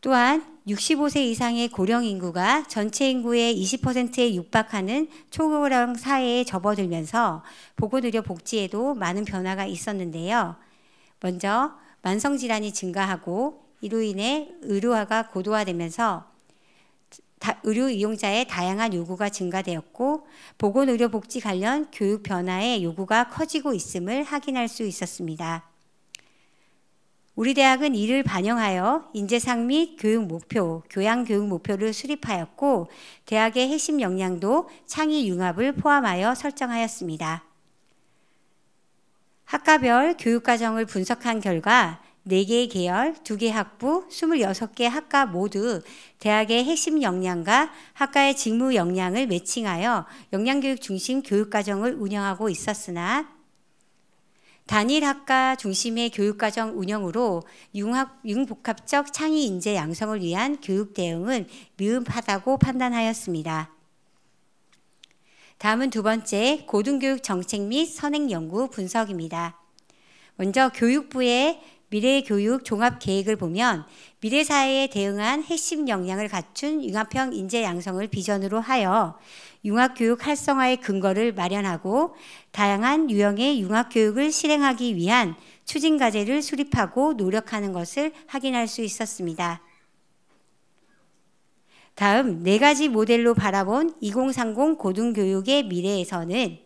또한 65세 이상의 고령 인구가 전체 인구의 20%에 육박하는 초고령 사회에 접어들면서 보건의료 복지에도 많은 변화가 있었는데요. 먼저 만성질환이 증가하고 이로 인해 의료화가 고도화되면서 의료 이용자의 다양한 요구가 증가되었고 보건의료복지 관련 교육 변화의 요구가 커지고 있음을 확인할 수 있었습니다. 우리 대학은 이를 반영하여 인재상 및 교육 목표, 교양 교육 목표를 수립하였고 대학의 핵심 역량도 창의 융합을 포함하여 설정하였습니다. 학과별 교육과정을 분석한 결과 4개의 계열, 2개 학부, 26개 학과 모두 대학의 핵심 역량과 학과의 직무 역량을 매칭하여 역량교육 중심 교육과정을 운영하고 있었으나 단일 학과 중심의 교육과정 운영으로 융복합적 창의 인재 양성을 위한 교육 대응은 미흡하다고 판단하였습니다. 다음은 두 번째, 고등교육 정책 및 선행 연구 분석입니다. 먼저 교육부의 미래교육 종합계획을 보면 미래사회에 대응한 핵심 역량을 갖춘 융합형 인재 양성을 비전으로 하여 융합교육 활성화의 근거를 마련하고 다양한 유형의 융합교육을 실행하기 위한 추진과제를 수립하고 노력하는 것을 확인할 수 있었습니다. 다음 4가지 모델로 바라본 2030 고등교육의 미래에서는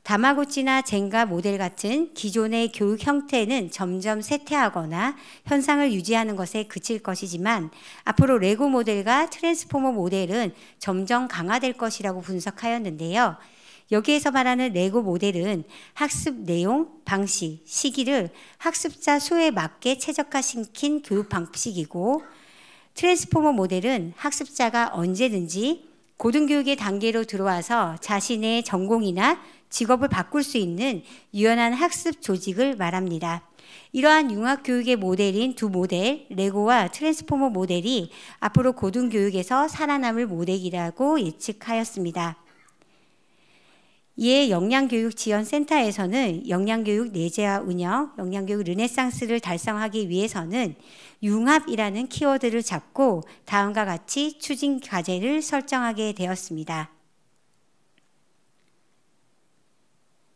다마고치나 젠가 모델 같은 기존의 교육 형태는 점점 쇠퇴하거나 현상을 유지하는 것에 그칠 것이지만 앞으로 레고 모델과 트랜스포머 모델은 점점 강화될 것이라고 분석하였는데요. 여기에서 말하는 레고 모델은 학습 내용, 방식, 시기를 학습자 수에 맞게 최적화시킨 교육 방식이고 트랜스포머 모델은 학습자가 언제든지 고등교육의 단계로 들어와서 자신의 전공이나 직업을 바꿀 수 있는 유연한 학습 조직을 말합니다. 이러한 융합교육의 모델인 두 모델, 레고와 트랜스포머 모델이 앞으로 고등교육에서 살아남을 모델이라고 예측하였습니다. 이에 역량교육지원센터에서는 역량교육 내재와 운영, 역량교육 르네상스를 달성하기 위해서는 융합이라는 키워드를 잡고 다음과 같이 추진 과제를 설정하게 되었습니다.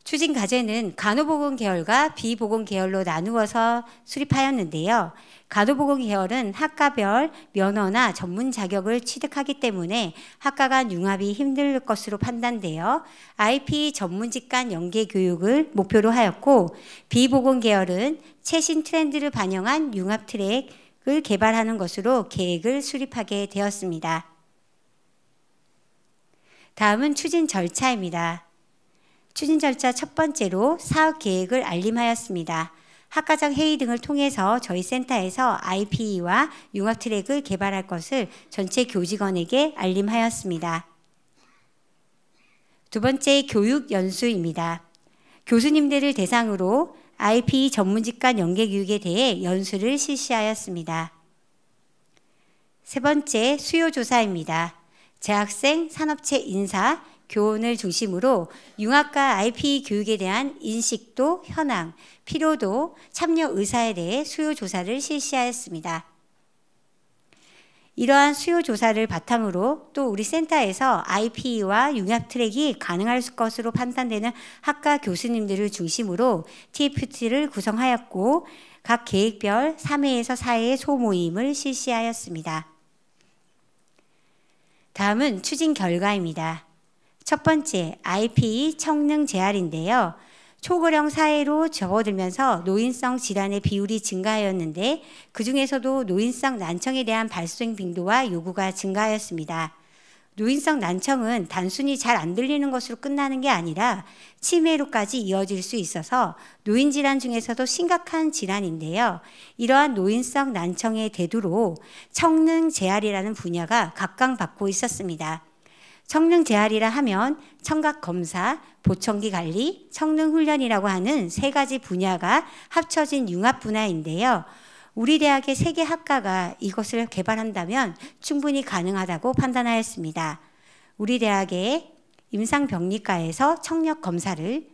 추진 과제는 간호보건 계열과 비보건 계열로 나누어서 수립하였는데요. 간호보건 계열은 학과별 면허나 전문 자격을 취득하기 때문에 학과 간 융합이 힘들 것으로 판단되어 IP 전문직 간 연계 교육을 목표로 하였고 비보건 계열은 최신 트렌드를 반영한 융합 트랙을 개발하는 것으로 계획을 수립하게 되었습니다. 다음은 추진 절차입니다. 추진 절차 첫 번째로 사업 계획을 알림하였습니다. 학과장 회의 등을 통해서 저희 센터에서 IPE와 융합 트랙을 개발할 것을 전체 교직원에게 알림하였습니다. 두 번째, 교육 연수입니다. 교수님들을 대상으로 IPE 전문직 간 연계 교육에 대해 연수를 실시하였습니다. 세 번째, 수요 조사입니다. 재학생, 산업체 인사, 교훈을 중심으로 융합과 IP 교육에 대한 인식도, 현황, 필요도, 참여 의사에 대해 수요 조사를 실시하였습니다. 이러한 수요 조사를 바탕으로 또 우리 센터에서 IP와 융합 트랙이 가능할 것으로 판단되는 학과 교수님들을 중심으로 TFT를 구성하였고 각 계획별 3회에서 4회의 소모임을 실시하였습니다. 다음은 추진 결과입니다. 첫 번째, IP 청능 재활인데요. 초고령 사회로 접어들면서 노인성 질환의 비율이 증가하였는데 그중에서도 노인성 난청에 대한 발생 빈도와 요구가 증가하였습니다. 노인성 난청은 단순히 잘 안 들리는 것으로 끝나는 게 아니라 치매로까지 이어질 수 있어서 노인 질환 중에서도 심각한 질환인데요. 이러한 노인성 난청의 대두로 청능 재활이라는 분야가 각광받고 있었습니다. 청능 재활이라 하면 청각 검사, 보청기 관리, 청능 훈련이라고 하는 세 가지 분야가 합쳐진 융합 분야인데요. 우리 대학의 3개 학과가 이것을 개발한다면 충분히 가능하다고 판단하였습니다. 우리 대학의 임상병리과에서 청력 검사를,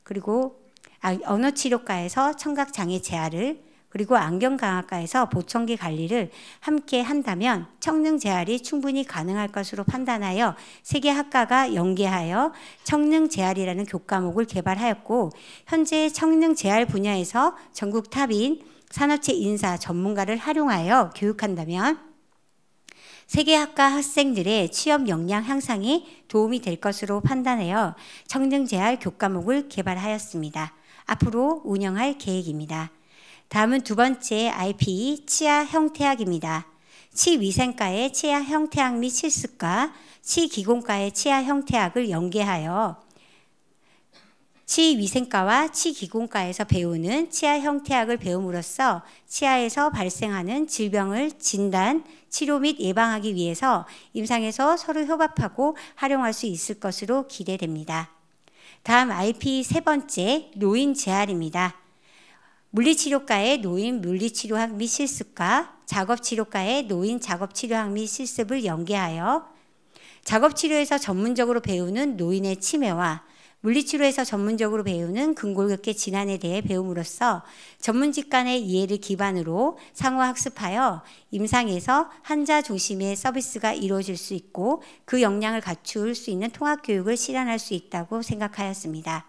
그리고 언어치료과에서 청각장애 재활을, 그리고 안경강화과에서 보청기 관리를 함께 한다면 청능 재활이 충분히 가능할 것으로 판단하여 3개 학과가 연계하여 청능 재활이라는 교과목을 개발하였고 현재 청능 재활 분야에서 전국 탑인 산업체 인사 전문가를 활용하여 교육한다면 3개 학과 학생들의 취업 역량 향상에 도움이 될 것으로 판단하여 청능 재활 교과목을 개발하였습니다. 앞으로 운영할 계획입니다. 다음은 두 번째 IP 치아 형태학입니다. 치위생과의 치아 형태학 및 실습과 치기공과의 치아 형태학을 연계하여 치위생과와 치기공과에서 배우는 치아 형태학을 배움으로써 치아에서 발생하는 질병을 진단, 치료 및 예방하기 위해서 임상에서 서로 협업하고 활용할 수 있을 것으로 기대됩니다. 다음 IP 세 번째 노인 재활입니다. 물리치료과의 노인 물리치료학 및 실습과 작업치료과의 노인 작업치료학 및 실습을 연계하여 작업치료에서 전문적으로 배우는 노인의 치매와 물리치료에서 전문적으로 배우는 근골격계 질환에 대해 배움으로써 전문직 간의 이해를 기반으로 상호 학습하여 임상에서 환자 중심의 서비스가 이루어질 수 있고 그 역량을 갖출 수 있는 통합교육을 실현할 수 있다고 생각하였습니다.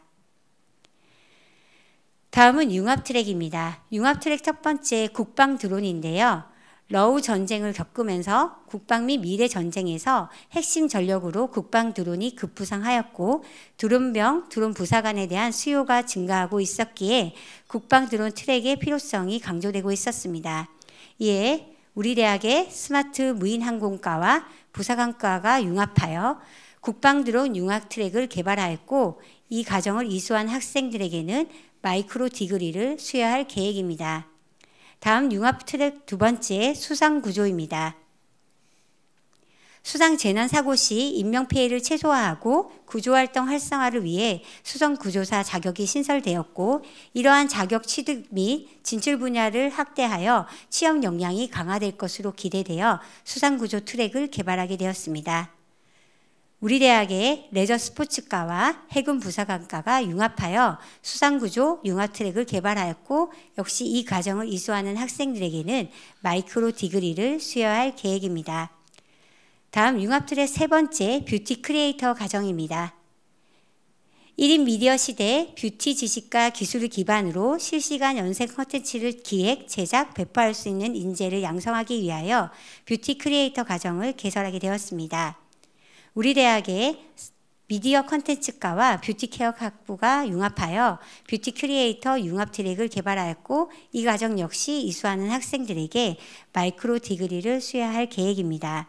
다음은 융합 트랙입니다. 융합 트랙 첫 번째 국방 드론인데요. 러우 전쟁을 겪으면서 국방 및 미래 전쟁에서 핵심 전력으로 국방 드론이 급부상하였고 드론병, 드론 부사관에 대한 수요가 증가하고 있었기에 국방 드론 트랙의 필요성이 강조되고 있었습니다. 이에 우리 대학의 스마트 무인항공과와 부사관과가 융합하여 국방 드론 융합 트랙을 개발하였고 이 과정을 이수한 학생들에게는 마이크로 디그리를 수여할 계획입니다. 다음 융합 트랙 두 번째 수상구조입니다. 수상재난사고 시 인명피해를 최소화하고 구조활동 활성화를 위해 수상구조사 자격이 신설되었고 이러한 자격 취득 및 진출 분야를 확대하여 취업 역량이 강화될 것으로 기대되어 수상구조 트랙을 개발하게 되었습니다. 우리 대학의 레저 스포츠과와 해군 부사관과가 융합하여 수상구조 융합 트랙을 개발하였고 역시 이 과정을 이수하는 학생들에게는 마이크로 디그리를 수여할 계획입니다. 다음 융합 트랙 세 번째 뷰티 크리에이터 과정입니다. 1인 미디어 시대 뷰티 지식과 기술을 기반으로 실시간 연생 콘텐츠를 기획, 제작, 배포할 수 있는 인재를 양성하기 위하여 뷰티 크리에이터 과정을 개설하게 되었습니다. 우리 대학의 미디어 콘텐츠과와 뷰티 케어 학부가 융합하여 뷰티 크리에이터 융합 트랙을 개발하였고 이 과정 역시 이수하는 학생들에게 마이크로 디그리를 수여할 계획입니다.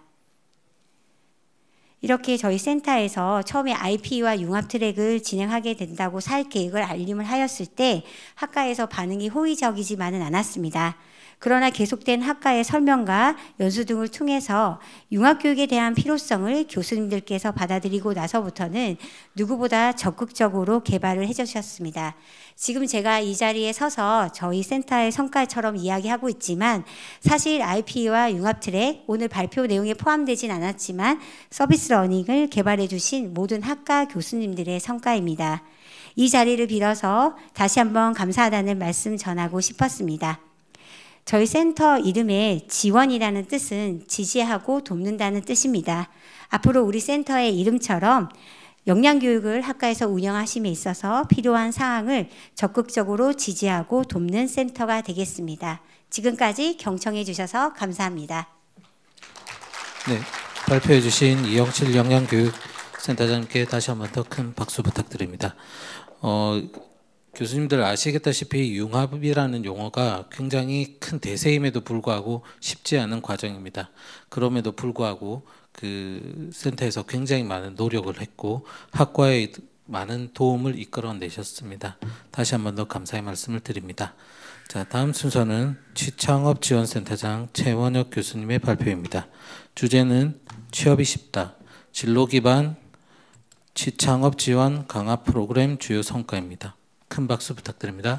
이렇게 저희 센터에서 처음에 IP와 융합 트랙을 진행하게 된다고 사업 계획을 알림을 하였을 때 학과에서 반응이 호의적이지만은 않았습니다. 그러나 계속된 학과의 설명과 연수 등을 통해서 융합교육에 대한 필요성을 교수님들께서 받아들이고 나서부터는 누구보다 적극적으로 개발을 해주셨습니다. 지금 제가 이 자리에 서서 저희 센터의 성과처럼 이야기하고 있지만 사실 IP와 융합트랙 오늘 발표 내용에 포함되진 않았지만 서비스 러닝을 개발해 주신 모든 학과 교수님들의 성과입니다. 이 자리를 빌어서 다시 한번 감사하다는 말씀 전하고 싶었습니다. 저희 센터 이름의 지원이라는 뜻은 지지하고 돕는다는 뜻입니다. 앞으로 우리 센터의 이름처럼 역량교육을 학과에서 운영하심에 있어서 필요한 사항을 적극적으로 지지하고 돕는 센터가 되겠습니다. 지금까지 경청해 주셔서 감사합니다. 네, 발표해 주신 이영실 역량교육센터장님께 다시 한번 더 큰 박수 부탁드립니다. 교수님들 아시겠다시피 융합이라는 용어가 굉장히 큰 대세임에도 불구하고 쉽지 않은 과정입니다. 그럼에도 불구하고 그 센터에서 굉장히 많은 노력을 했고 학과에 많은 도움을 이끌어내셨습니다. 다시 한번 더 감사의 말씀을 드립니다. 자, 다음 순서는 취창업지원센터장 최원혁 교수님의 발표입니다. 주제는 취업이 쉽다. 진로 기반 취창업 지원 강화 프로그램 주요 성과입니다. 큰 박수 부탁드립니다.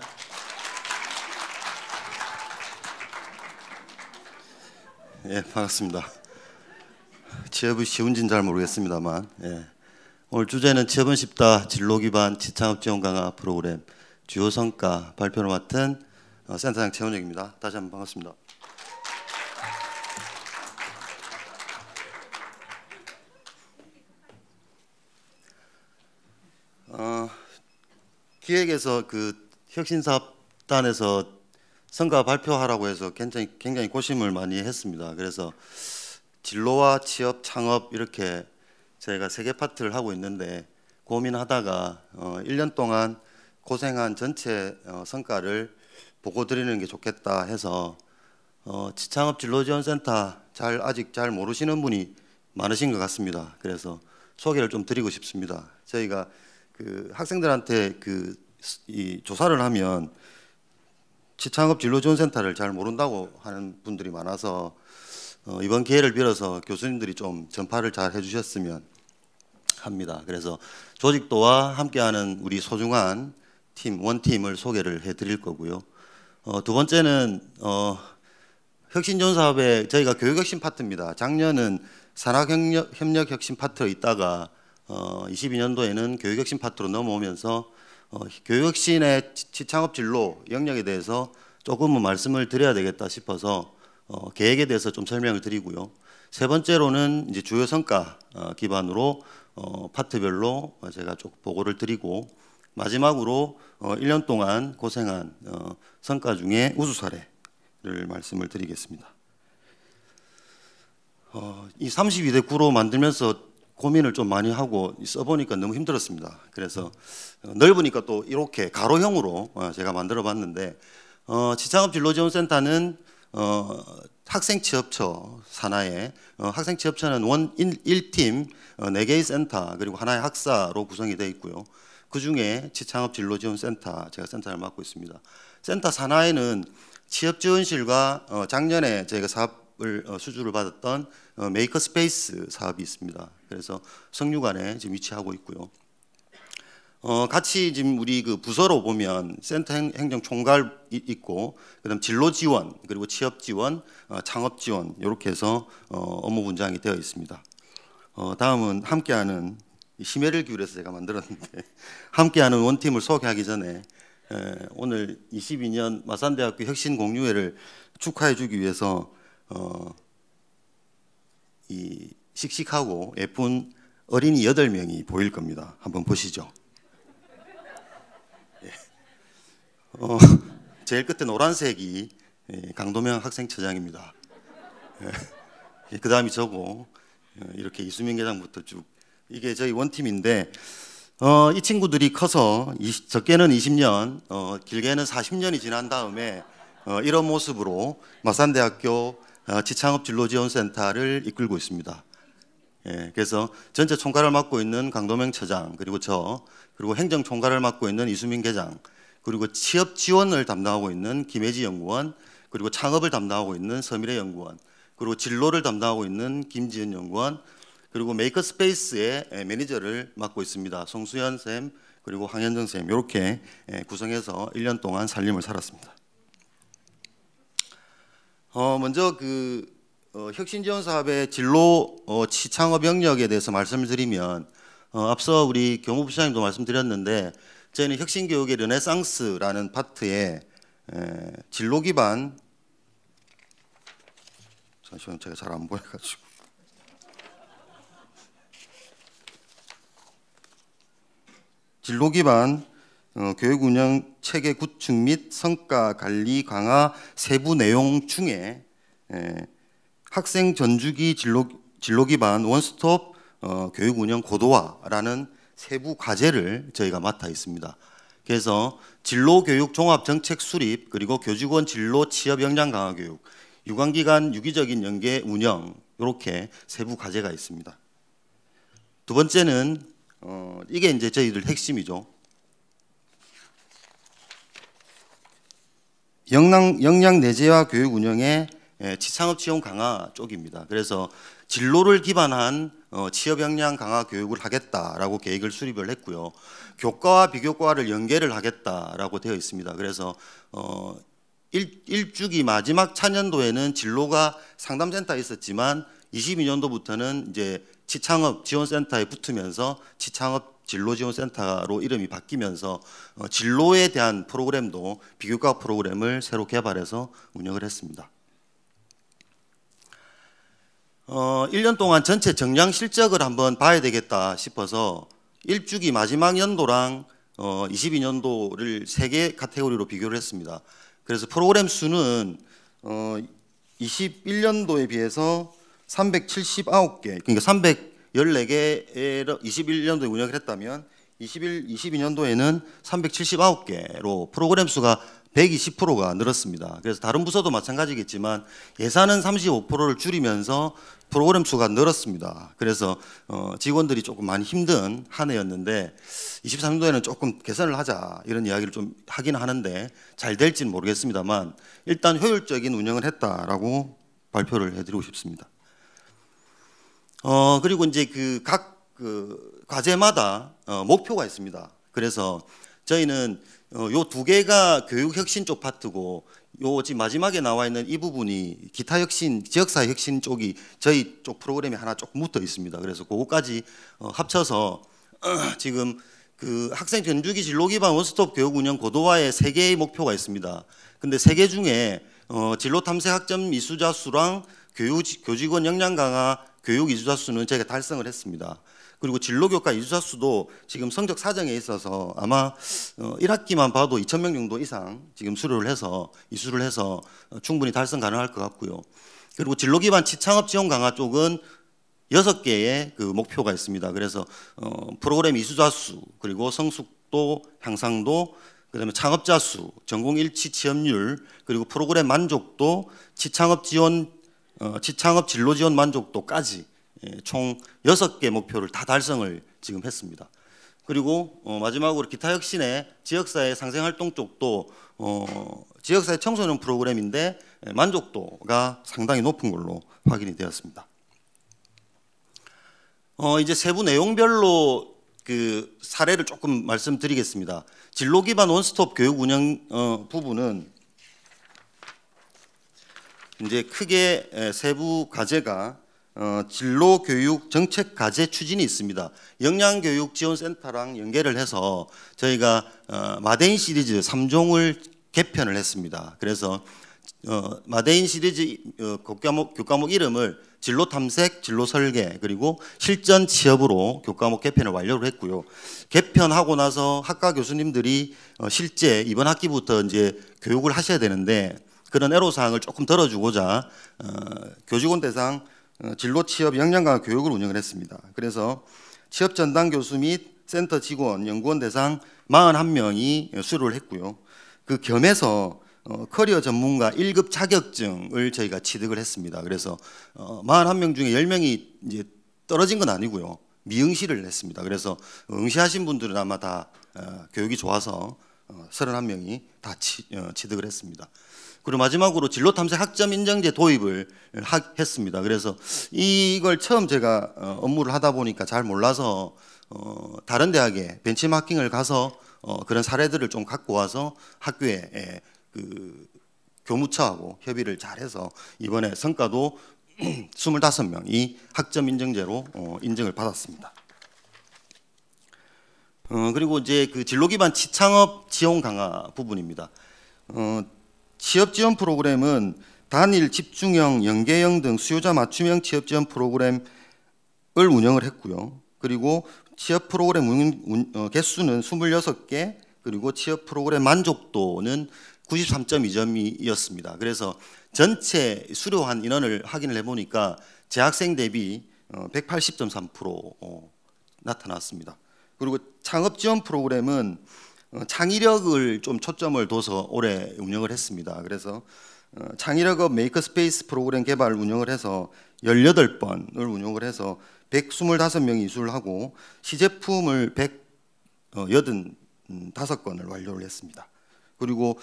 예, 반갑습니다. 취업이 쉬운지는 잘 모르겠습니다만, 오늘 주제는 취업은 쉽다 진로 기반 취창업 지원 강화 프로그램 주요 성과 발표를 맡은 센터장 최원혁입니다. 다시 한번 반갑습니다. 기획에서 그 혁신사업단에서 성과 발표하라고 해서 굉장히 고심을 많이 했습니다. 그래서 진로와 취업, 창업 이렇게 저희가 3개 파트를 하고 있는데 고민하다가 1년 동안 고생한 전체 성과를 보고 드리는 게 좋겠다 해서 취창업 진로지원센터 아직 잘 모르시는 분이 많으신 것 같습니다. 그래서 소개를 좀 드리고 싶습니다. 저희가 그 학생들한테 이 조사를 하면 취창업 진로지원센터를 잘 모른다고 하는 분들이 많아서 이번 기회를 빌어서 교수님들이 좀 전파를 잘 해주셨으면 합니다. 그래서 조직도와 함께하는 우리 소중한 팀, 원팀을 소개를 해드릴 거고요. 두 번째는 혁신지원사업에 저희가 교육혁신 파트입니다. 작년은 산학협력혁신 파트로 있다가 22년도에는 교육혁신 파트로 넘어오면서 교육혁신의 취창업 진로 영역에 대해서 조금은 말씀을 드려야 되겠다 싶어서 계획에 대해서 좀 설명을 드리고요. 세 번째로는 이제 주요 성과 기반으로 파트별로 제가 좀 보고를 드리고 마지막으로 1년 동안 고생한 성과 중에 우수 사례를 말씀을 드리겠습니다. 이 32대 9로 만들면서 고민을 좀 많이 하고 써보니까 너무 힘들었습니다. 그래서 넓으니까 또 이렇게 가로형으로 제가 만들어 봤는데 취창업 진로지원센터는 학생취업처 산하에 학생취업처는 1팀 4개의 센터 그리고 하나의 학사로 구성이 되어 있고요. 그중에 취창업 진로지원센터 제가 센터를 맡고 있습니다. 센터 산하에는 취업지원실과 작년에 저희가 사업을 수주를 받았던 메이커스페이스 사업이 있습니다. 그래서 성류관에 지금 위치하고 있고요. 같이 지금 우리 그 부서로 보면 센터 행정총괄 있고 그다음 진로 지원 그리고 취업 지원, 창업 지원 이렇게 해서 업무 분장이 되어 있습니다. 다음은 함께하는 심혈을 기울여서 제가 만들었는데 함께하는 원팀을 소개하기 전에 오늘 22년 마산대학교 혁신공유회를 축하해주기 위해서 이 씩씩하고 예쁜 어린이 8명이 보일 겁니다. 한번 보시죠. 제일 끝에 노란색이 강도명 학생처장입니다. 그 다음이 저고 이렇게 이수민 계장부터 쭉 이게 저희 원팀인데 이 친구들이 커서 적게는 20년 길게는 40년이 지난 다음에 이런 모습으로 마산대학교 취창업 진로지원센터를 이끌고 있습니다. 그래서 전체 총괄을 맡고 있는 강도명 처장 그리고 그리고 행정총괄을 맡고 있는 이수민 계장 그리고 취업 지원을 담당하고 있는 김혜지 연구원 그리고 창업을 담당하고 있는 서미래 연구원, 그리고 진로를 담당하고 있는 김지은 연구원, 그리고 메이커스페이스의 매니저를 맡고 있습니다. 송수연 쌤 그리고 황현정 쌤 이렇게 구성해서 1년 동안 살림을 살았습니다. 먼저 혁신지원사업의 진로 취창업 영역에 대해서 말씀을 드리면 앞서 우리 교무부 시장님도 말씀드렸는데 저희는 혁신교육의 르네상스라는 파트에 진로 기반 잠시만 제가 잘 안 보여가지고 진로 기반 교육 운영 체계 구축 및 성과 관리 강화 세부 내용 중에 학생 전주기 진로 기반 원스톱 교육 운영 고도화라는 세부 과제를 저희가 맡아 있습니다. 그래서 진로 교육 종합 정책 수립 그리고 교직원 진로 취업 역량 강화 교육, 유관기관 유기적인 연계 운영 이렇게 세부 과제가 있습니다. 두 번째는 이게 이제 저희들 핵심이죠. 역량 내재화 교육 운영의 취창업 지원 강화 쪽입니다. 그래서 진로를 기반한 취업 역량 강화 교육을 하겠다라고 계획을 수립을 했고요. 교과와 비교과를 연계를 하겠다라고 되어 있습니다. 그래서 1주기 마지막 차년도에는 진로가 상담센터에 있었지만 22년도부터는 이제 취창업 지원센터에 붙으면서 취창업 진로지원센터로 이름이 바뀌면서 진로에 대한 프로그램도 비교과 프로그램을 새로 개발해서 운영을 했습니다. 1년 동안 전체 정량 실적을 한번 봐야 되겠다 싶어서 1주기 마지막 연도랑 22년도를 3개 카테고리로 비교를 했습니다. 그래서 프로그램 수는 21년도에 비해서 379개, 그러니까 314개로 21년도에 운영을 했다면 22년도에는 379개로 프로그램 수가 120%가 늘었습니다. 그래서 다른 부서도 마찬가지겠지만 예산은 35%를 줄이면서 프로그램 수가 늘었습니다. 그래서 직원들이 조금 많이 힘든 한 해였는데 23년도에는 조금 개선을 하자 이런 이야기를 좀 하긴 하는데 잘 될지는 모르겠습니다만 일단 효율적인 운영을 했다라고 발표를 해드리고 싶습니다. 그리고 이제 각 과제마다 목표가 있습니다. 그래서 저희는 요 두 개가 교육혁신 쪽 파트고 요 지금 마지막에 나와 있는 이 부분이 기타 혁신, 지역사회 혁신 쪽이 저희 쪽 프로그램에 하나 조금 묻어 있습니다. 그래서 그거까지 합쳐서 지금 학생 전주기 진로 기반 원스톱 교육 운영 고도화에 3개의 목표가 있습니다. 근데 3개 중에 진로 탐색 학점 이수자 수랑 교직원 역량 강화 교육 이수자 수는 저희가 달성을 했습니다. 그리고 진로교과 이수자 수도 지금 성적 사정에 있어서 아마 1학기만 봐도 2,000명 정도 이상 지금 이수를 해서 충분히 달성 가능할 것 같고요. 그리고 진로 기반 취창업 지원 강화 쪽은 6개의 목표가 있습니다. 그래서 프로그램 이수자 수, 그리고 성숙도 향상도, 그다음에 창업자 수, 전공 일치 취업률, 그리고 프로그램 만족도, 취창업 진로 지원 만족도까지 총 6개 목표를 다 달성을 지금 했습니다. 그리고 마지막으로 기타 혁신의 지역사회 상생활동 쪽도 지역사회 청소년 프로그램인데 만족도가 상당히 높은 걸로 확인이 되었습니다. 이제 세부 내용별로 사례를 조금 말씀드리겠습니다. 진로 기반 원스톱 교육 운영 부분은 이제 크게 세부 과제가 진로 교육 정책 과제 추진이 있습니다. 역량교육 지원센터랑 연계를 해서 저희가 마데인 시리즈 3종을 개편을 했습니다. 그래서 마데인 시리즈 교과목 이름을 진로 탐색, 진로 설계, 그리고 실전 취업으로 교과목 개편을 완료를 했고요. 개편하고 나서 학과 교수님들이 실제 이번 학기부터 이제 교육을 하셔야 되는데 그런 애로사항을 조금 덜어주고자 교직원 대상 진로 취업 역량 강화 교육을 운영을 했습니다. 그래서 취업 전담 교수 및 센터 직원, 연구원 대상 41명이 수료를 했고요. 그 겸해서 커리어 전문가 1급 자격증을 저희가 취득을 했습니다. 그래서 41명 중에 10명이 이제 떨어진 건 아니고요. 미응시를 했습니다. 그래서 응시하신 분들은 아마 다 교육이 좋아서 31명이 다 취득을 했습니다. 그리고 마지막으로 진로 탐색 학점 인정제 도입을 했습니다. 그래서 이걸 처음 제가 업무를 하다 보니까 잘 몰라서 다른 대학에 벤치마킹을 가서 그런 사례들을 좀 갖고 와서 학교에 그 교무처하고 협의를 잘해서 이번에 성과도 25명이 학점 인정제로 인정을 받았습니다. 그리고 이제 그 진로 기반 취창업 지원 강화 부분입니다. 취업 지원 프로그램은 단일 집중형, 연계형 등 수요자 맞춤형 취업 지원 프로그램을 운영을 했고요. 그리고 취업 프로그램 개수는 26개, 그리고 취업 프로그램 만족도는 93.2점이었습니다. 그래서 전체 수료한 인원을 확인을 해보니까 재학생 대비 180.3% 나타났습니다. 그리고 창업 지원 프로그램은 창의력을 좀 초점을 둬서 올해 운영을 했습니다. 그래서 창의력업 메이커스페이스 프로그램 개발 운영을 해서 18번을 운영을 해서 125명이 이수를 하고 시제품을 185건을 완료를 했습니다. 그리고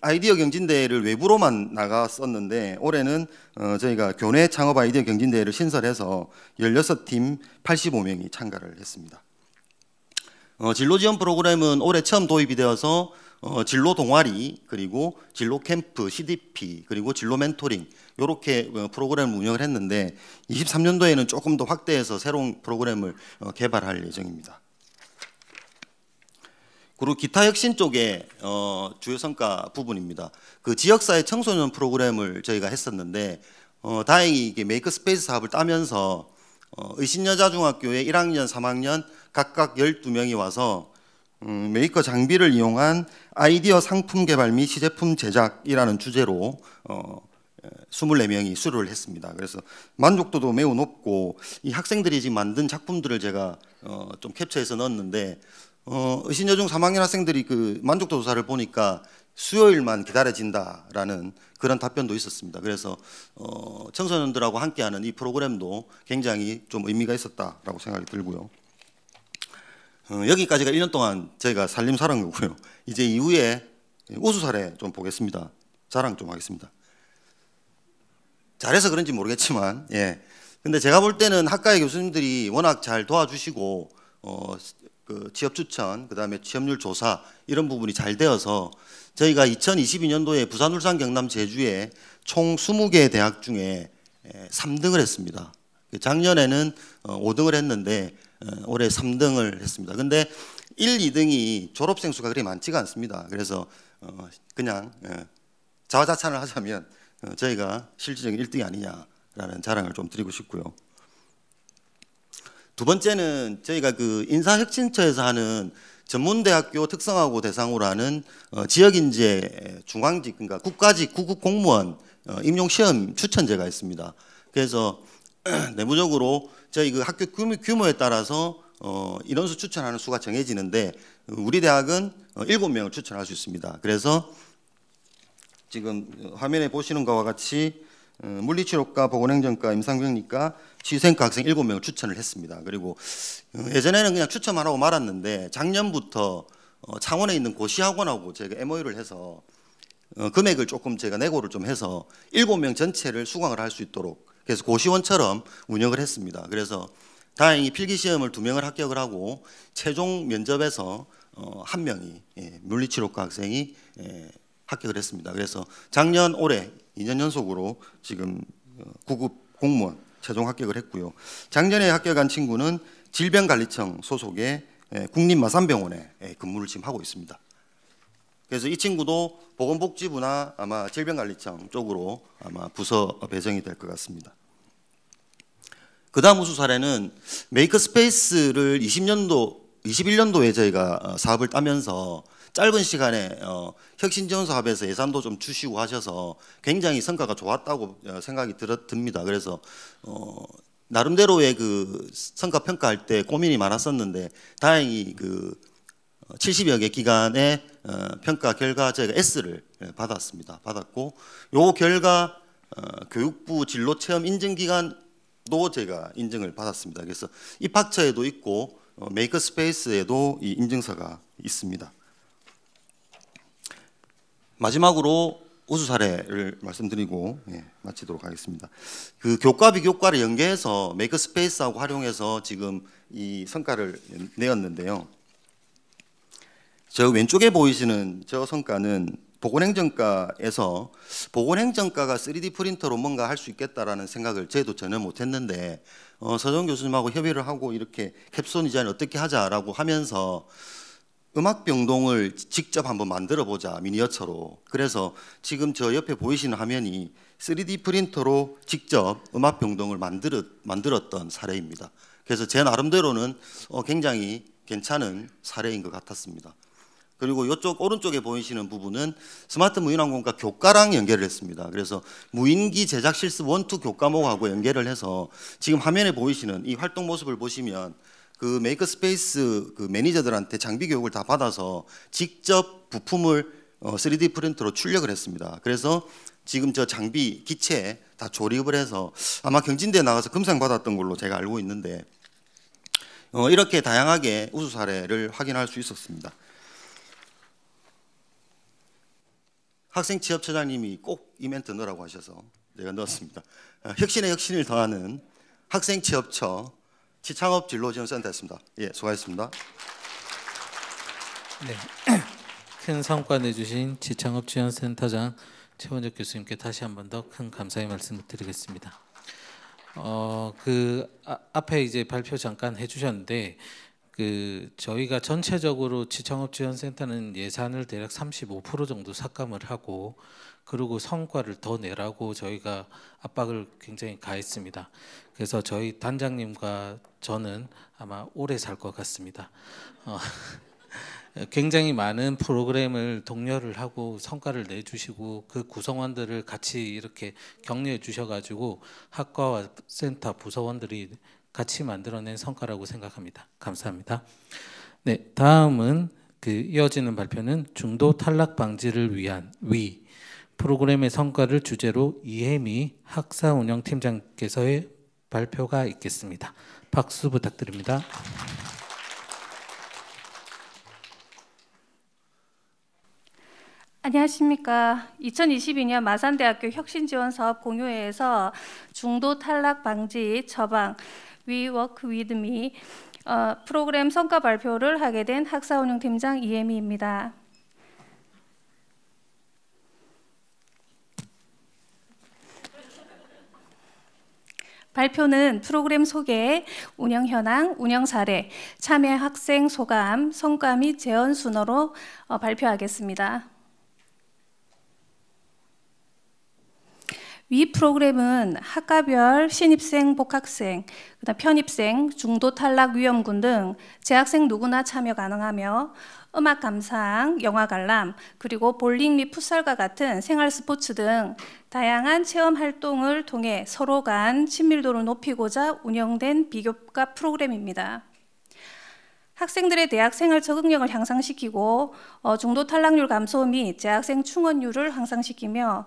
아이디어 경진대회를 외부로만 나갔었는데 올해는 저희가 교내 창업 아이디어 경진대회를 신설해서 16팀 85명이 참가를 했습니다. 진로 지원 프로그램은 올해 처음 도입이 되어서 진로 동아리, 그리고 진로 캠프, CDP, 그리고 진로 멘토링 이렇게 프로그램을 운영을 했는데 23년도에는 조금 더 확대해서 새로운 프로그램을 개발할 예정입니다. 그리고 기타 혁신 쪽에 주요 성과 부분입니다. 그 지역사회 청소년 프로그램을 저희가 했었는데 다행히 이게 메이커스페이스 사업을 따면서 의신여자중학교에 1학년, 3학년 각각 12명이 와서 메이커 장비를 이용한 아이디어 상품 개발 및 시제품 제작이라는 주제로 24명이 수료를 했습니다. 그래서 만족도도 매우 높고 이 학생들이 지금 만든 작품들을 제가 좀 캡처해서 넣었는데 의신여중 3학년 학생들이 그 만족도 조사를 보니까 수요일만 기다려진다라는 그런 답변도 있었습니다. 그래서 청소년들하고 함께하는 이 프로그램도 굉장히 좀 의미가 있었다라고 생각이 들고요. 여기까지가 1년 동안 저희가 살림살한 거고요. 이제 이후에 우수 사례 좀 보겠습니다. 자랑 좀 하겠습니다. 잘해서 그런지 모르겠지만, 근데 제가 볼 때는 학과의 교수님들이 워낙 잘 도와주시고 그 취업 추천, 그다음에 취업률 조사 이런 부분이 잘 되어서 저희가 2022년도에 부산, 울산, 경남, 제주에 총 20개 대학 중에 3등을 했습니다. 작년에는 5등을 했는데 올해 3등을 했습니다. 근데 1, 2등이 졸업생 수가 그리 많지가 않습니다. 그래서 그냥 자화자찬을 하자면 저희가 실질적인 1등이 아니냐라는 자랑을 좀 드리고 싶고요. 두 번째는 저희가 그 인사혁신처에서 하는 전문대학교 특성화고 대상으로 하는 지역인재 중앙직, 그러니까 국가직 구급공무원 임용시험 추천제가 있습니다. 그래서 내부적으로 저희 그 학교 규모에 따라서 인원수 추천하는 수가 정해지는데 우리 대학은 7명을 추천할 수 있습니다. 그래서 지금 화면에 보시는 것과 같이 물리치료과, 보건행정과, 임상병리과, 치유생과 학생 7명을 추천을 했습니다. 그리고 예전에는 그냥 추천만 하고 말았는데 작년부터 창원에 있는 고시학원하고 제가 MOU를 해서 금액을 조금 제가 내고를 좀 해서 7명 전체를 수강을 할 수 있도록 그래서 고시원처럼 운영을 했습니다. 그래서 다행히 필기시험을 2명을 합격을 하고 최종 면접에서 1명이 물리치료과 학생이 합격을 했습니다. 그래서 작년, 올해 2년 연속으로 지금 9급 공무원 최종 합격을 했고요. 작년에 합격한 친구는 질병관리청 소속의 국립마산병원에 근무를 지금 하고 있습니다. 그래서 이 친구도 보건복지부나 아마 질병관리청 쪽으로 아마 부서 배정이 될 것 같습니다. 그 다음 우수 사례는 메이커스페이스를 21년도에 저희가 사업을 따면서 짧은 시간에 혁신지원 사업에서 예산도 좀 주시고 하셔서 굉장히 성과가 좋았다고 생각이 듭니다. 그래서 나름대로의 그 성과 평가할 때 고민이 많았었는데 다행히 그 70여 개 기관의 평가 결과 저희가 S를 받았고 요 결과 교육부 진로체험 인증기관도 제가 인증을 받았습니다. 그래서 입학처에도 있고 메이커스페이스에도 이 인증서가 있습니다. 마지막으로 우수 사례를 말씀드리고 마치도록 하겠습니다. 그 교과 비교과를 연계해서 메이커스페이스하고 활용해서 지금 이 성과를 내었는데요. 저 왼쪽에 보이시는 저 성과는 보건행정과에서 보건행정과가 3D 프린터로 뭔가 할 수 있겠다라는 생각을 저희도 전혀 못했는데 서정 교수님하고 협의를 하고 이렇게 캡손 디자인 어떻게 하자라고 하면서 음악병동을 직접 한번 만들어 보자, 미니어처로. 그래서 지금 저 옆에 보이시는 화면이 3D 프린터로 직접 음악병동을 만들었던 사례입니다. 그래서 제 나름대로는 굉장히 괜찮은 사례인 것 같았습니다. 그리고 이쪽 오른쪽에 보이시는 부분은 스마트 무인항공과 교과랑 연결을 했습니다. 그래서 무인기 제작 실습 1, 2 교과목하고 연결을 해서 지금 화면에 보이시는 이 활동 모습을 보시면 그 메이커스페이스 그 매니저들한테 장비 교육을 다 받아서 직접 부품을 3D 프린터로 출력을 했습니다. 그래서 지금 저 장비, 기체에 다 조립을 해서 아마 경진대에 나가서 금상 받았던 걸로 제가 알고 있는데 이렇게 다양하게 우수 사례를 확인할 수 있었습니다. 학생 취업처장님이 꼭 이 멘트 넣으라고 하셔서 제가 넣었습니다. 혁신의 혁신을 더하는 학생 취업처 취창업 진로지원센터였습니다. 예, 수고하셨습니다. 네, 큰 성과 내주신 취창업지원센터장 최원적 교수님께 다시 한 번 더 큰 감사의 말씀을 드리겠습니다. 앞에 이제 발표 잠깐 해주셨는데 저희가 전체적으로 취창업지원센터는 예산을 대략 35% 정도 삭감을 하고 그리고 성과를 더 내라고 저희가 압박을 굉장히 가했습니다. 그래서 저희 단장님과 저는 아마 오래 살 것 같습니다. 굉장히 많은 프로그램을 독려를 하고 성과를 내주시고 그 구성원들을 같이 이렇게 격려해 주셔가지고 학과와 센터 부서원들이 같이 만들어낸 성과라고 생각합니다. 감사합니다. 네, 다음은 이어지는 발표는 중도 탈락 방지를 위한 프로그램의 성과를 주제로 이혜미 학사운영팀장께서의 발표가 있겠습니다. 박수 부탁드립니다. 안녕하십니까. 2022년 마산대학교 혁신지원사업 공유회에서 중도 탈락 방지 처방 We Work With Me 프로그램 성과 발표를 하게 된 학사운영팀장 이혜미입니다. 발표는 프로그램 소개, 운영 현황, 운영 사례, 참여 학생 소감, 성과 및 재원 순으로 발표하겠습니다. 위 프로그램은 학과별 신입생, 복학생, 그다음 편입생, 중도 탈락 위험군 등 재학생 누구나 참여 가능하며 음악 감상, 영화 관람, 그리고 볼링 및 풋살과 같은 생활 스포츠 등 다양한 체험 활동을 통해 서로 간 친밀도를 높이고자 운영된 비교과 프로그램입니다. 학생들의 대학 생활 적응력을 향상시키고 중도 탈락률 감소 및 재학생 충원율을 향상시키며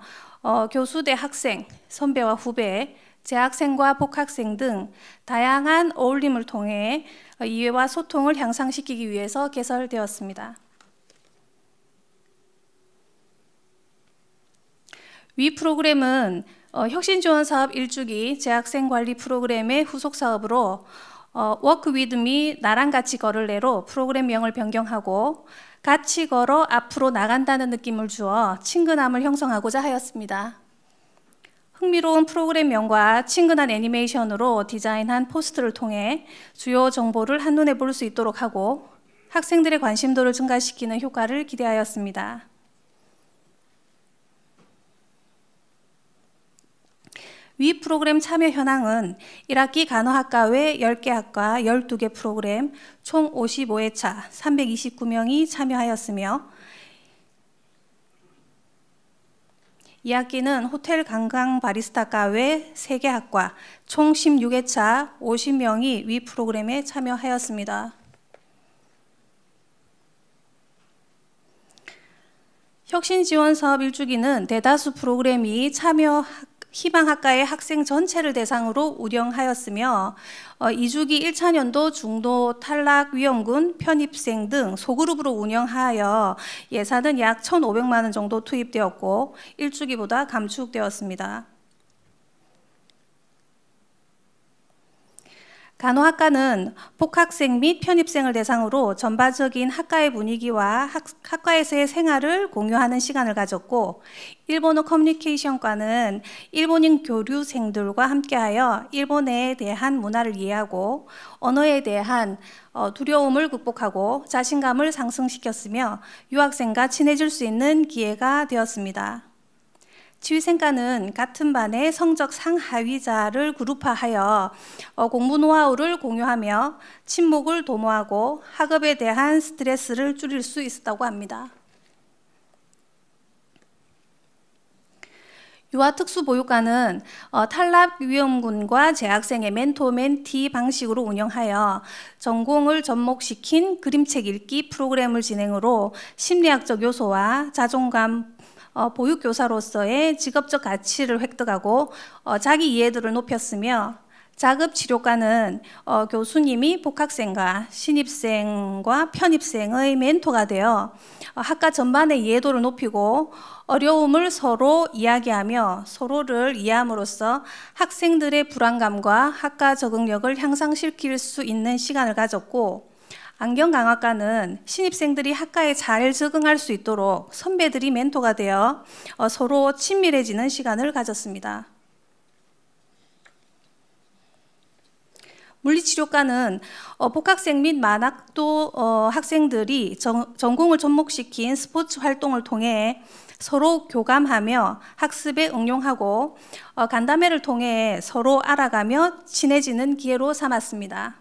교수 대 학생, 선배와 후배, 재학생과 복학생 등 다양한 어울림을 통해 이해와 소통을 향상시키기 위해서 개설되었습니다. 위 프로그램은 혁신지원사업 1주기 재학생 관리 프로그램의 후속 사업으로 워크 위드 미 나랑 같이 걸을래로 프로그램명을 변경하고 같이 걸어 앞으로 나간다는 느낌을 주어 친근함을 형성하고자 하였습니다. 흥미로운 프로그램명과 친근한 애니메이션으로 디자인한 포스트를 통해 주요 정보를 한눈에 볼 수 있도록 하고 학생들의 관심도를 증가시키는 효과를 기대하였습니다. 위 프로그램 참여 현황은 1학기 간호학과 외 10개 학과 12개 프로그램 총 55회차 329명이 참여하였으며 2학기는 호텔 관광 바리스타과 외 3개 학과 총 16회차 50명이 위 프로그램에 참여하였습니다. 혁신지원사업 1주기는 대다수 프로그램이 참여 희망학과의 학생 전체를 대상으로 운영하였으며 2주기 1차년도 중도 탈락 위험군 편입생 등 소그룹으로 운영하여 예산은 약 1,500만 원 정도 투입되었고 1주기보다 감축되었습니다. 간호학과는 복학생 및 편입생을 대상으로 전반적인 학과의 분위기와 학과에서의 생활을 공유하는 시간을 가졌고, 일본어 커뮤니케이션과는 일본인 교류생들과 함께하여 일본에 대한 문화를 이해하고 언어에 대한 두려움을 극복하고 자신감을 상승시켰으며 유학생과 친해질 수 있는 기회가 되었습니다. 지휘생과는 같은 반의 성적 상하위자를 그룹화하여 공부 노하우를 공유하며 친목을 도모하고 학업에 대한 스트레스를 줄일 수 있었다고 합니다. 유아특수보육과는 탈락위험군과 재학생의 멘토-멘티 방식으로 운영하여 전공을 접목시킨 그림책 읽기 프로그램을 진행으로 심리학적 요소와 자존감, 보육교사로서의 직업적 가치를 획득하고 자기 이해도를 높였으며, 자급치료과는 교수님이 복학생과 신입생과 편입생의 멘토가 되어 학과 전반의 이해도를 높이고 어려움을 서로 이야기하며 서로를 이해함으로써 학생들의 불안감과 학과 적응력을 향상시킬 수 있는 시간을 가졌고, 안경강화과는 신입생들이 학과에 잘 적응할 수 있도록 선배들이 멘토가 되어 서로 친밀해지는 시간을 가졌습니다. 물리치료과는 복학생 및 만학도 학생들이 전공을 접목시킨 스포츠 활동을 통해 서로 교감하며 학습에 응용하고 간담회를 통해 서로 알아가며 친해지는 기회로 삼았습니다.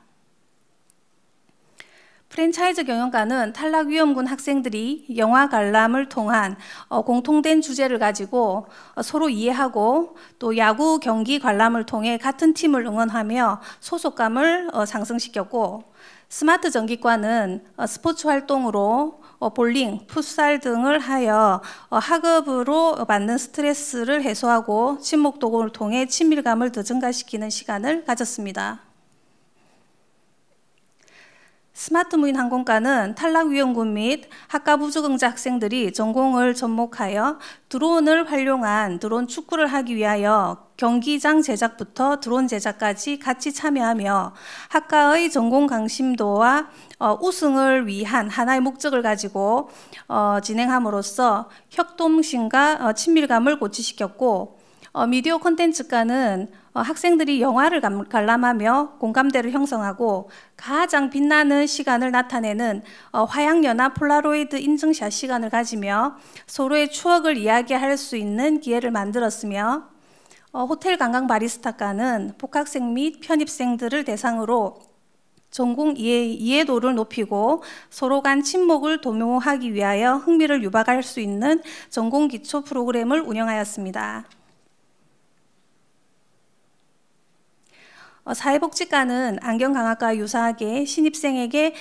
프랜차이즈 경영과는 탈락위험군 학생들이 영화 관람을 통한 공통된 주제를 가지고 서로 이해하고 또 야구 경기 관람을 통해 같은 팀을 응원하며 소속감을 상승시켰고, 스마트 전기과는 스포츠 활동으로 볼링, 풋살 등을 하여 학업으로 받는 스트레스를 해소하고 친목 도구를 통해 친밀감을 더 증가시키는 시간을 가졌습니다. 스마트 무인 항공과는 탈락위험군 및 학과 부적응자 학생들이 전공을 접목하여 드론을 활용한 드론 축구를 하기 위하여 경기장 제작부터 드론 제작까지 같이 참여하며 학과의 전공 강심도와 우승을 위한 하나의 목적을 가지고 진행함으로써 협동심과 친밀감을 고취시켰고, 미디어 콘텐츠과는 학생들이 영화를 관람하며 공감대를 형성하고 가장 빛나는 시간을 나타내는 화양연화 폴라로이드 인증샷 시간을 가지며 서로의 추억을 이야기할 수 있는 기회를 만들었으며, 호텔 관광 바리스타과는 복학생 및 편입생들을 대상으로 전공 이해도를 높이고 서로 간 친목을 도모하기 위하여 흥미를 유발할 수 있는 전공 기초 프로그램을 운영하였습니다. 사회복지과는 안경강화과와 유사하게 신입생에게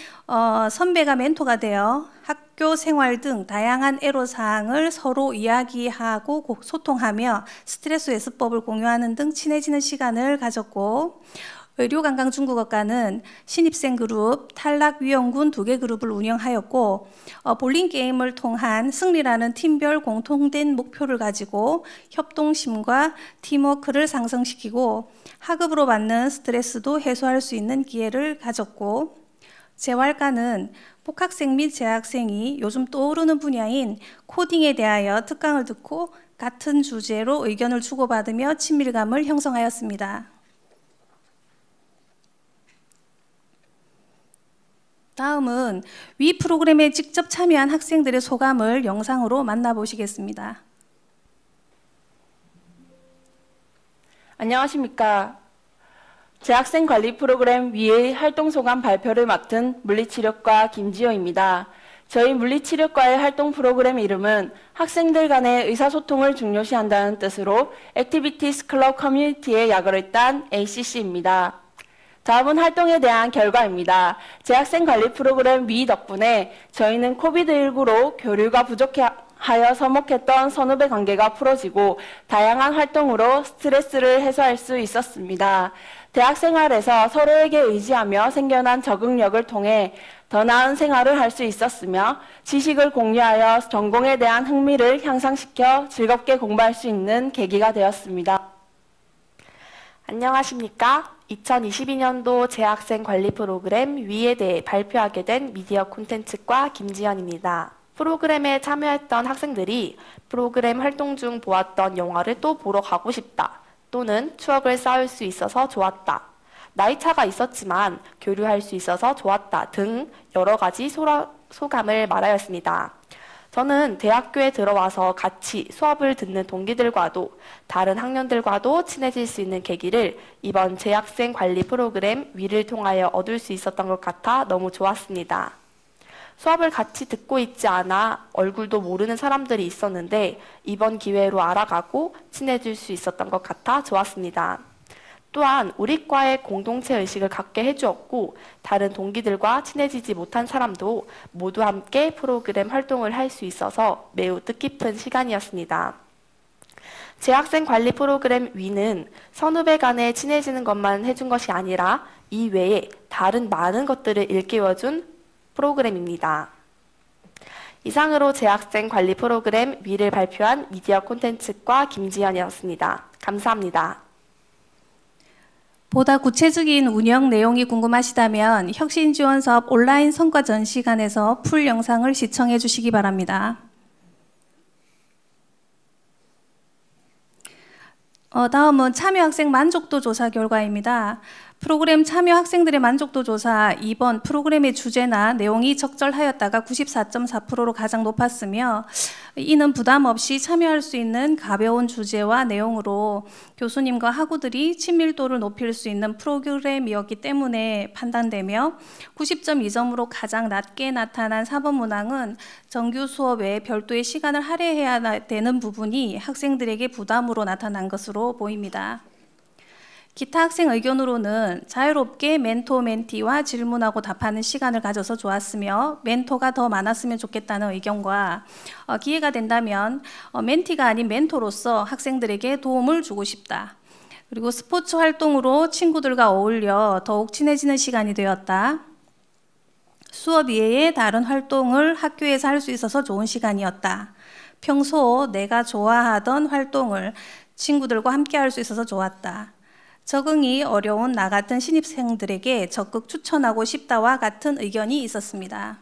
선배가 멘토가 되어 학교 생활 등 다양한 애로사항을 서로 이야기하고 소통하며 스트레스 해소법을 공유하는 등 친해지는 시간을 가졌고, 의료관광중국어과는 신입생 그룹, 탈락위험군 2개 그룹을 운영하였고, 볼링 게임을 통한 승리라는 팀별 공통된 목표를 가지고 협동심과 팀워크를 상승시키고 학업으로 받는 스트레스도 해소할 수 있는 기회를 가졌고, 재활과는 복학생 및 재학생이 요즘 떠오르는 분야인 코딩에 대하여 특강을 듣고 같은 주제로 의견을 주고받으며 친밀감을 형성하였습니다. 다음은 위 프로그램에 직접 참여한 학생들의 소감을 영상으로 만나보시겠습니다. 안녕하십니까. 재학생 관리 프로그램 위의 활동 소감 발표를 맡은 물리치료과 김지호입니다. 저희 물리치료과의 활동 프로그램 이름은 학생들 간의 의사소통을 중요시한다는 뜻으로 Activities Club Community의 약어를 딴 ACC입니다. 다음은 활동에 대한 결과입니다. 재학생 관리 프로그램 위 덕분에 저희는 코비드19로 교류가 부족해 하여 서먹했던 선후배 관계가 풀어지고 다양한 활동으로 스트레스를 해소할 수 있었습니다. 대학 생활에서 서로에게 의지하며 생겨난 적응력을 통해 더 나은 생활을 할 수 있었으며 지식을 공유하여 전공에 대한 흥미를 향상시켜 즐겁게 공부할 수 있는 계기가 되었습니다. 안녕하십니까? 2022년도 재학생 관리 프로그램 위에 대해 발표하게 된 미디어 콘텐츠과 김지연입니다. 프로그램에 참여했던 학생들이 프로그램 활동 중 보았던 영화를 또 보러 가고 싶다, 또는 추억을 쌓을 수 있어서 좋았다, 나이 차가 있었지만 교류할 수 있어서 좋았다 등 여러 가지 소감을 말하였습니다. 저는 대학교에 들어와서 같이 수업을 듣는 동기들과도 다른 학년들과도 친해질 수 있는 계기를 이번 재학생 관리 프로그램 위를 통하여 얻을 수 있었던 것 같아 너무 좋았습니다. 수업을 같이 듣고 있지 않아 얼굴도 모르는 사람들이 있었는데 이번 기회로 알아가고 친해질 수 있었던 것 같아 좋았습니다. 또한 우리 과의 공동체 의식을 갖게 해주었고 다른 동기들과 친해지지 못한 사람도 모두 함께 프로그램 활동을 할 수 있어서 매우 뜻깊은 시간이었습니다. 재학생 관리 프로그램 위는 선후배 간에 친해지는 것만 해준 것이 아니라 이외에 다른 많은 것들을 일깨워준 프로그램입니다. 이상으로 재학생 관리 프로그램 위를 발표한 미디어 콘텐츠과 김지연이었습니다. 감사합니다. 보다 구체적인 운영 내용이 궁금하시다면 혁신지원사업 온라인 성과 전시관에서 풀 영상을 시청해 주시기 바랍니다. 다음은 참여 학생 만족도 조사 결과입니다. 프로그램 참여 학생들의 만족도 조사, 이번 프로그램의 주제나 내용이 적절하였다가 94.4%로 가장 높았으며 이는 부담 없이 참여할 수 있는 가벼운 주제와 내용으로 교수님과 학우들이 친밀도를 높일 수 있는 프로그램이었기 때문에 판단되며 90.2점으로 가장 낮게 나타난 4번 문항은 정규 수업 외에 별도의 시간을 할애해야 되는 부분이 학생들에게 부담으로 나타난 것으로 보입니다. 기타 학생 의견으로는 자유롭게 멘토, 멘티와 질문하고 답하는 시간을 가져서 좋았으며 멘토가 더 많았으면 좋겠다는 의견과 기회가 된다면 멘티가 아닌 멘토로서 학생들에게 도움을 주고 싶다. 그리고 스포츠 활동으로 친구들과 어울려 더욱 친해지는 시간이 되었다. 수업 이외에 다른 활동을 학교에서 할 수 있어서 좋은 시간이었다. 평소 내가 좋아하던 활동을 친구들과 함께 할 수 있어서 좋았다. 적응이 어려운 나 같은 신입생들에게 적극 추천하고 싶다와 같은 의견이 있었습니다.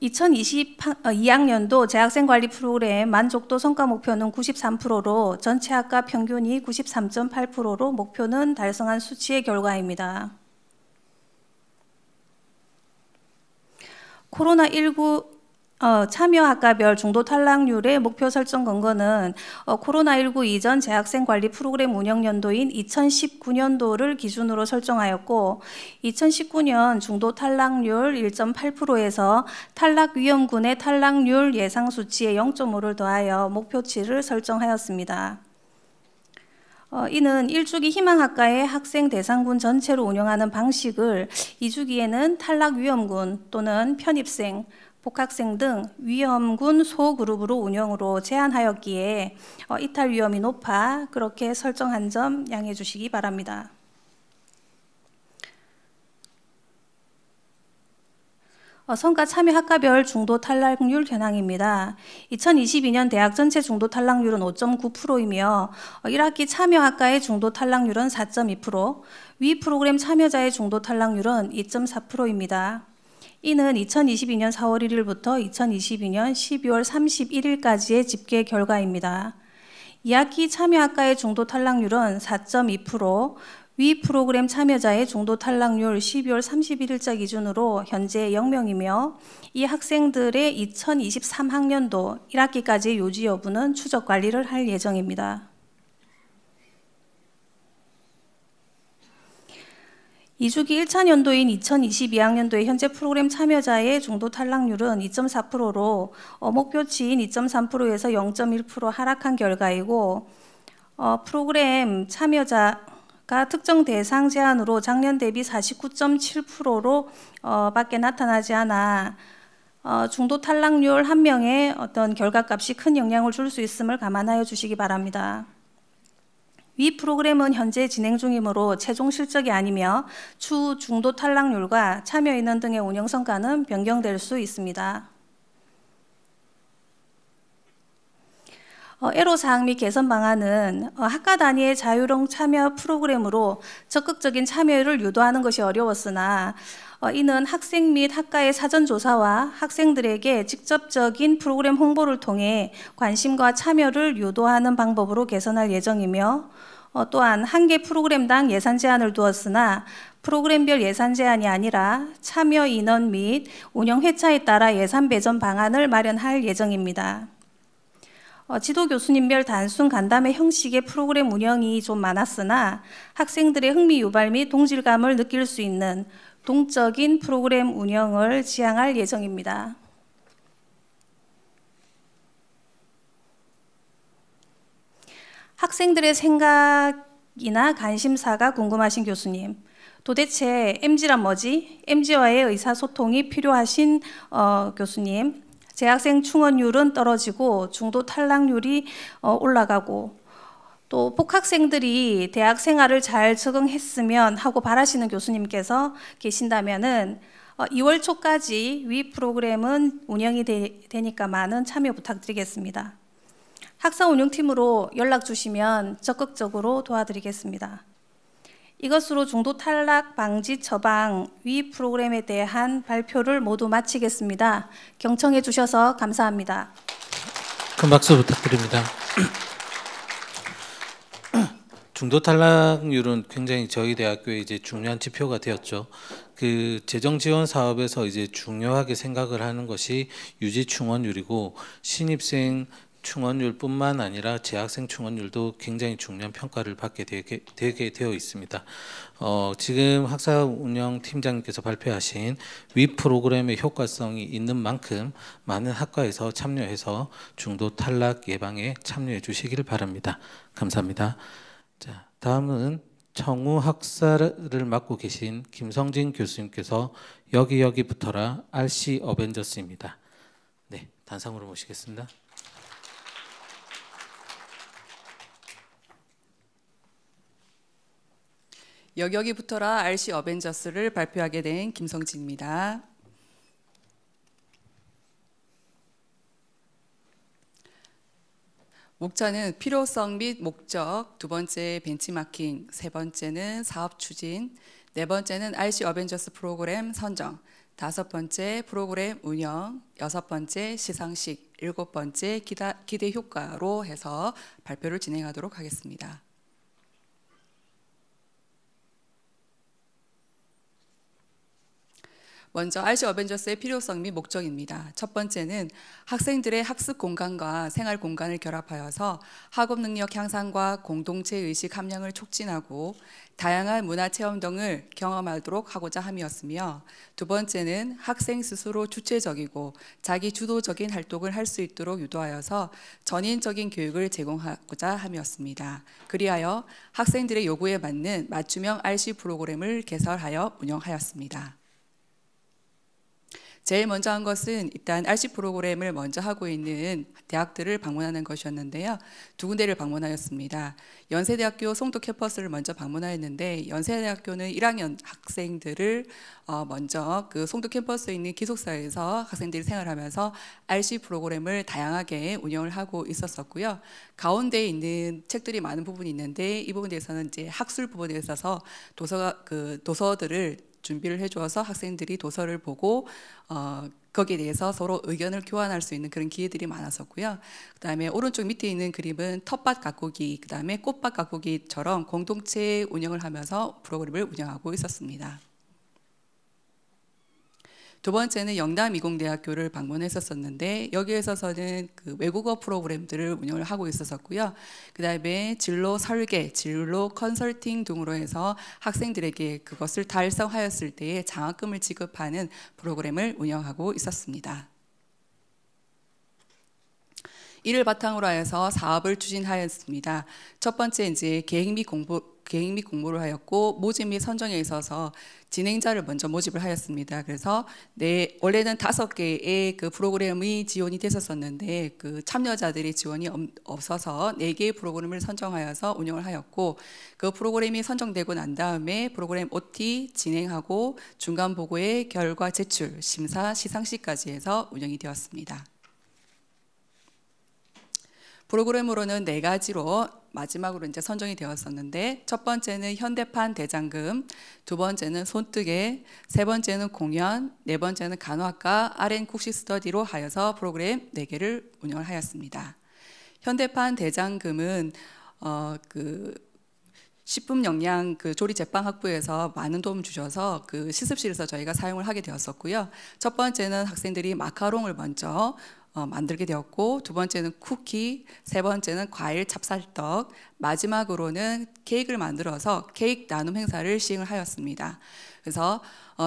2022학년도 재학생 관리 프로그램 만족도 성과 목표는 93%로 전체 학과 평균이 93.8%로 목표는 달성한 수치의 결과입니다. 코로나19 참여 학과별 중도 탈락률의 목표 설정 근거는 코로나19 이전 재학생 관리 프로그램 운영 연도인 2019년도를 기준으로 설정하였고 2019년 중도 탈락률 1.8%에서 탈락 위험군의 탈락률 예상 수치에 0.5를 더하여 목표치를 설정하였습니다. 이는 1주기 희망학과의 학생 대상군 전체로 운영하는 방식을 2주기에는 탈락 위험군 또는 편입생, 복학생 등 위험군 소그룹으로 운영으로 제한하였기에 이탈 위험이 높아 그렇게 설정한 점 양해해 주시기 바랍니다. 성과 참여 학과별 중도 탈락률 현황입니다. 2022년 대학 전체 중도 탈락률은 5.9%이며 1학기 참여 학과의 중도 탈락률은 4.2%, 위 프로그램 참여자의 중도 탈락률은 2.4%입니다. 이는 2022년 4월 1일부터 2022년 12월 31일까지의 집계 결과입니다. 2학기 참여학과의 중도 탈락률은 4.2%, 위 프로그램 참여자의 중도 탈락률 12월 31일자 기준으로 현재 0명이며 이 학생들의 2023학년도 1학기까지의 요지 여부는 추적 관리를 할 예정입니다. 2주기 1차 년도인 2022학년도의 현재 프로그램 참여자의 중도 탈락률은 2.4%로 목표치인 2.3%에서 0.1% 하락한 결과이고 프로그램 참여자가 특정 대상 제한으로 작년 대비 49.7%로 밖에 나타나지 않아 중도 탈락률 한 명의 어떤 결과값이 큰 영향을 줄 수 있음을 감안하여 주시기 바랍니다. 위 프로그램은 현재 진행 중이므로 최종 실적이 아니며 추후 중도 탈락률과 참여 인원 등의 운영 성과는 변경될 수 있습니다. 애로사항 및 개선 방안은 학과 단위의 자율형 참여 프로그램으로 적극적인 참여를 유도하는 것이 어려웠으나 이는 학생 및 학과의 사전조사와 학생들에게 직접적인 프로그램 홍보를 통해 관심과 참여를 유도하는 방법으로 개선할 예정이며 또한 한 개 프로그램당 예산 제한을 두었으나 프로그램별 예산 제한이 아니라 참여 인원 및 운영 회차에 따라 예산 배정 방안을 마련할 예정입니다. 지도 교수님별 단순 간담회 형식의 프로그램 운영이 좀 많았으나 학생들의 흥미 유발 및 동질감을 느낄 수 있는 동적인 프로그램 운영을 지향할 예정입니다. 학생들의 생각이나 관심사가 궁금하신 교수님, 도대체 MG란 뭐지? MG와의 의사소통이 필요하신 교수님, 재학생 충원율은 떨어지고 중도 탈락률이 올라가고 또 복학생들이 대학 생활을 잘 적응했으면 하고 바라시는 교수님께서 계신다면은 2월 초까지 위 프로그램은 운영이 되니까 많은 참여 부탁드리겠습니다. 학사 운영팀으로 연락 주시면 적극적으로 도와드리겠습니다. 이것으로 중도 탈락 방지 처방 위 프로그램에 대한 발표를 모두 마치겠습니다. 경청해 주셔서 감사합니다. 큰 박수 부탁드립니다. 중도 탈락률은 굉장히 저희 대학교의 이제 중요한 지표가 되었죠. 그 재정 지원 사업에서 이제 중요하게 생각을 하는 것이 유지 충원율이고 신입생 충원율뿐만 아니라 재학생 충원율도 굉장히 중요한 평가를 받게 되게 되어 있습니다. 지금 학사 운영 팀장님께서 발표하신 위 프로그램의 효과성이 있는 만큼 많은 학과에서 참여해서 중도 탈락 예방에 참여해 주시기를 바랍니다. 감사합니다. 자, 다음은 청우 학사를 맡고 계신 김성진 교수님께서 여기 붙어라 RC 어벤져스입니다. 네, 단상으로 모시겠습니다. 여기 붙어라 RC 어벤져스를 발표하게 된 김성진입니다. 목차는 필요성 및 목적, 두 번째 벤치마킹, 세 번째는 사업 추진, 네 번째는 RC 어벤져스 프로그램 선정, 다섯 번째 프로그램 운영, 여섯 번째 시상식, 일곱 번째 기대 효과로 해서 발표를 진행하도록 하겠습니다. 먼저 RC 어벤져스의 필요성 및 목적입니다. 첫 번째는 학생들의 학습 공간과 생활 공간을 결합하여서 학업 능력 향상과 공동체 의식 함량을 촉진하고 다양한 문화 체험 등을 경험하도록 하고자 함이었으며, 두 번째는 학생 스스로 주체적이고 자기 주도적인 활동을 할 수 있도록 유도하여서 전인적인 교육을 제공하고자 함이었습니다. 그리하여 학생들의 요구에 맞는 맞춤형 RC 프로그램을 개설하여 운영하였습니다. 제일 먼저 한 것은 일단 RC 프로그램을 먼저 하고 있는 대학들을 방문하는 것이었는데요. 두 군데를 방문하였습니다. 연세대학교 송도 캠퍼스를 먼저 방문하였는데, 연세대학교는 1학년 학생들을 먼저 그 송도 캠퍼스에 있는 기숙사에서 학생들이 생활하면서 RC 프로그램을 다양하게 운영을 하고 있었었고요. 가운데에 있는 책들이 많은 부분이 있는데, 이 부분에 대해서는 이제 학술 부분에 있어서 도서들을 준비를 해주어서 학생들이 도서를 보고 거기에 대해서 서로 의견을 교환할 수 있는 그런 기회들이 많았었고요. 그다음에 오른쪽 밑에 있는 그림은 텃밭 가꾸기, 그다음에 꽃밭 가꾸기처럼 공동체 운영을 하면서 프로그램을 운영하고 있었습니다. 두 번째는 영남이공대학교를 방문했었는데, 여기에서는 그 외국어 프로그램들을 운영을 하고 있었고요. 그다음에 진로 설계, 진로 컨설팅 등으로 해서 학생들에게 그것을 달성하였을 때에 장학금을 지급하는 프로그램을 운영하고 있었습니다. 이를 바탕으로 해서 사업을 추진하였습니다. 첫 번째 이제 계획 및 계획 및 공모를 하였고 모집 및 선정에 있어서 진행자를 먼저 모집을 하였습니다. 그래서 원래는 5개의 그 프로그램이 지원이 됐었는데 그 참여자들의 지원이 없어서 4개의 프로그램을 선정하여서 운영을 하였고 그 프로그램이 선정되고 난 다음에 프로그램 OT 진행하고 중간 보고의 결과 제출, 심사, 시상식까지 해서 운영이 되었습니다. 프로그램으로는 4가지로 마지막으로 이제 선정이 되었었는데 첫 번째는 현대판 대장금, 두 번째는 손뜨개, 세 번째는 공연, 네 번째는 간호학과 R&D 국시 스터디로 하여서 프로그램 4개를 운영을 하였습니다. 현대판 대장금은 그 식품 영양 그 조리 제빵 학부에서 많은 도움 주셔서 그 실습실에서 저희가 사용을 하게 되었었고요. 첫 번째는 학생들이 마카롱을 먼저 만들게 되었고 두 번째는 쿠키, 세 번째는 과일 찹쌀떡, 마지막으로는 케이크를 만들어서 케이크 나눔 행사를 시행을 하였습니다. 그래서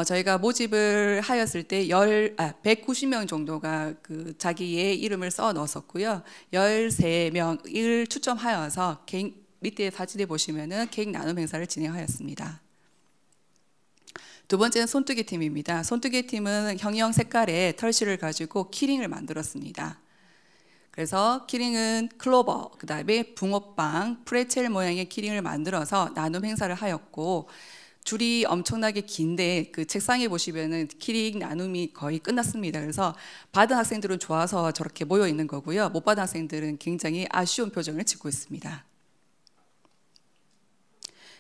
저희가 모집을 하였을 때 190명 정도가 그 자기의 이름을 써 넣었었고요. 13명을 추첨하여서 케이크 밑에 사진에 보시면은 케이크 나눔 행사를 진행하였습니다. 두 번째는 손뜨개 팀입니다. 손뜨개 팀은 형형 색깔의 털실을 가지고 키링을 만들었습니다. 그래서 키링은 클로버, 그 다음에 붕어빵, 프레첼 모양의 키링을 만들어서 나눔 행사를 하였고 줄이 엄청나게 긴데 그 책상에 보시면은 키링 나눔이 거의 끝났습니다. 그래서 받은 학생들은 좋아서 저렇게 모여 있는 거고요. 못 받은 학생들은 굉장히 아쉬운 표정을 짓고 있습니다.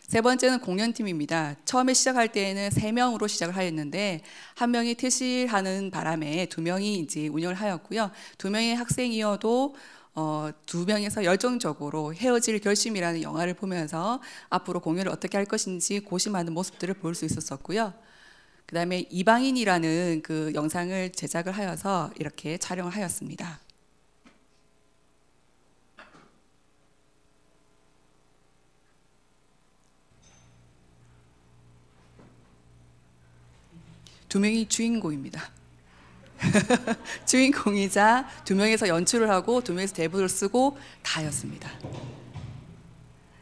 세 번째는 공연팀입니다. 처음에 시작할 때에는 3명으로 시작을 하였는데 한 명이 퇴실하는 바람에 2명이 이제 운영을 하였고요. 2명의 학생이어도 2명에서 열정적으로 헤어질 결심이라는 영화를 보면서 앞으로 공연을 어떻게 할 것인지 고심하는 모습들을 볼 수 있었었고요. 그 다음에 이방인이라는 그 영상을 제작을 하여서 이렇게 촬영을 하였습니다. 두 명이 주인공입니다. 주인공이자 2명에서 연출을 하고 2명에서 대본을 쓰고 다였습니다.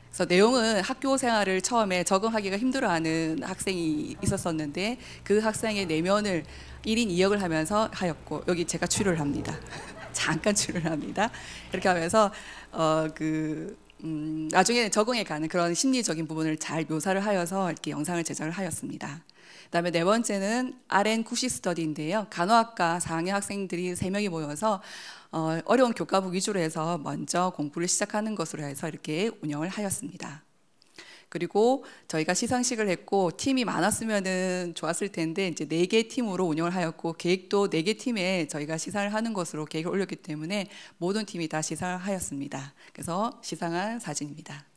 그래서 내용은 학교 생활을 처음에 적응하기가 힘들어하는 학생이 있었었는데 그 학생의 내면을 1인 2역을 하면서 하였고 여기 제가 출연을 합니다. 잠깐 출연을 합니다. 이렇게 하면서 나중에 적응해가는 그런 심리적인 부분을 잘 묘사를 하여서 이렇게 영상을 제작을 하였습니다. 그다음에 네 번째는 R&D 국시 스터디인데요. 간호학과 4학년 학생들이 3명이 모여서 어려운 교과북 위주로 해서 먼저 공부를 시작하는 것으로 해서 이렇게 운영을 하였습니다. 그리고 저희가 시상식을 했고 팀이 많았으면은 좋았을 텐데 이제 4개 팀으로 운영을 하였고 계획도 4개 팀에 저희가 시상을 하는 것으로 계획을 올렸기 때문에 모든 팀이 다 시상을 하였습니다. 그래서 시상한 사진입니다.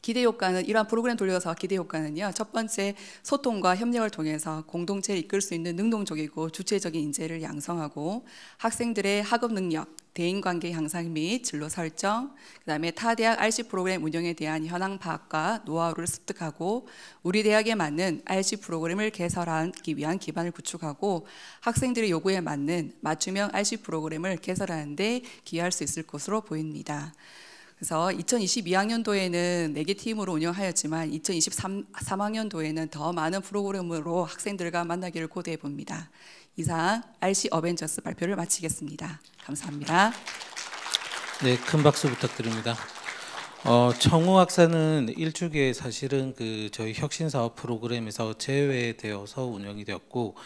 기대 효과는 이러한 프로그램 돌려서 기대 효과는요. 첫 번째 소통과 협력을 통해서 공동체를 이끌 수 있는 능동적이고 주체적인 인재를 양성하고 학생들의 학업 능력, 대인관계 향상 및 진로 설정, 그다음에 타 대학 RC 프로그램 운영에 대한 현황 파악과 노하우를 습득하고 우리 대학에 맞는 RC 프로그램을 개설하기 위한 기반을 구축하고 학생들의 요구에 맞는 맞춤형 RC 프로그램을 개설하는 데 기여할 수 있을 것으로 보입니다. 그래서 2022학년도에는 4개 팀으로 운영하였지만 2023학년도에는 더 많은 프로그램으로 학생들과 만나기를 고대해 봅니다. 이상 RC 어벤져스 발표를 마치겠습니다. 감사합니다. 네, 큰 박수 부탁드립니다. 청우 학사는 1주기에 사실은 저희 혁신사업 프로그램에서 제외되어서 운영이 되었고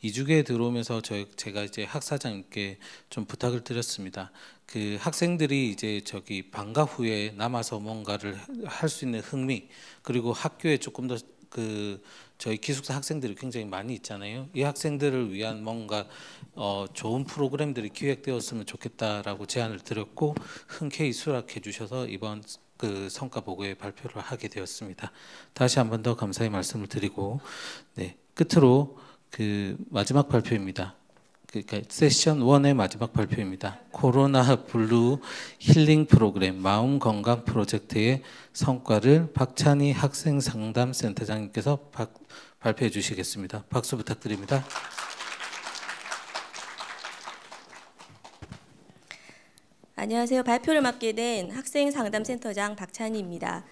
2주기에 들어오면서 제가 이제 학사장님께 좀 부탁을 드렸습니다. 학생들이 이제 방과 후에 남아서 뭔가를 할 수 있는 흥미, 그리고 학교에 조금 더 저희 기숙사 학생들이 굉장히 많이 있잖아요. 이 학생들을 위한 뭔가 좋은 프로그램들이 기획되었으면 좋겠다라고 제안을 드렸고 흔쾌히 수락해 주셔서 이번 성과 보고에 발표를 하게 되었습니다. 다시 한 번 더 감사의 말씀을 드리고, 네, 끝으로 마지막 발표입니다. 그러니까 세션 1의 마지막 발표입니다. 코로나 블루 힐링 프로그램 마음 건강 프로젝트의 성과를 박찬희 학생상담센터장님께서 발표해 주시겠습니다. 박수 안녕하세요. 발표를 맡게 된 학생상담센터장 박찬희입니다.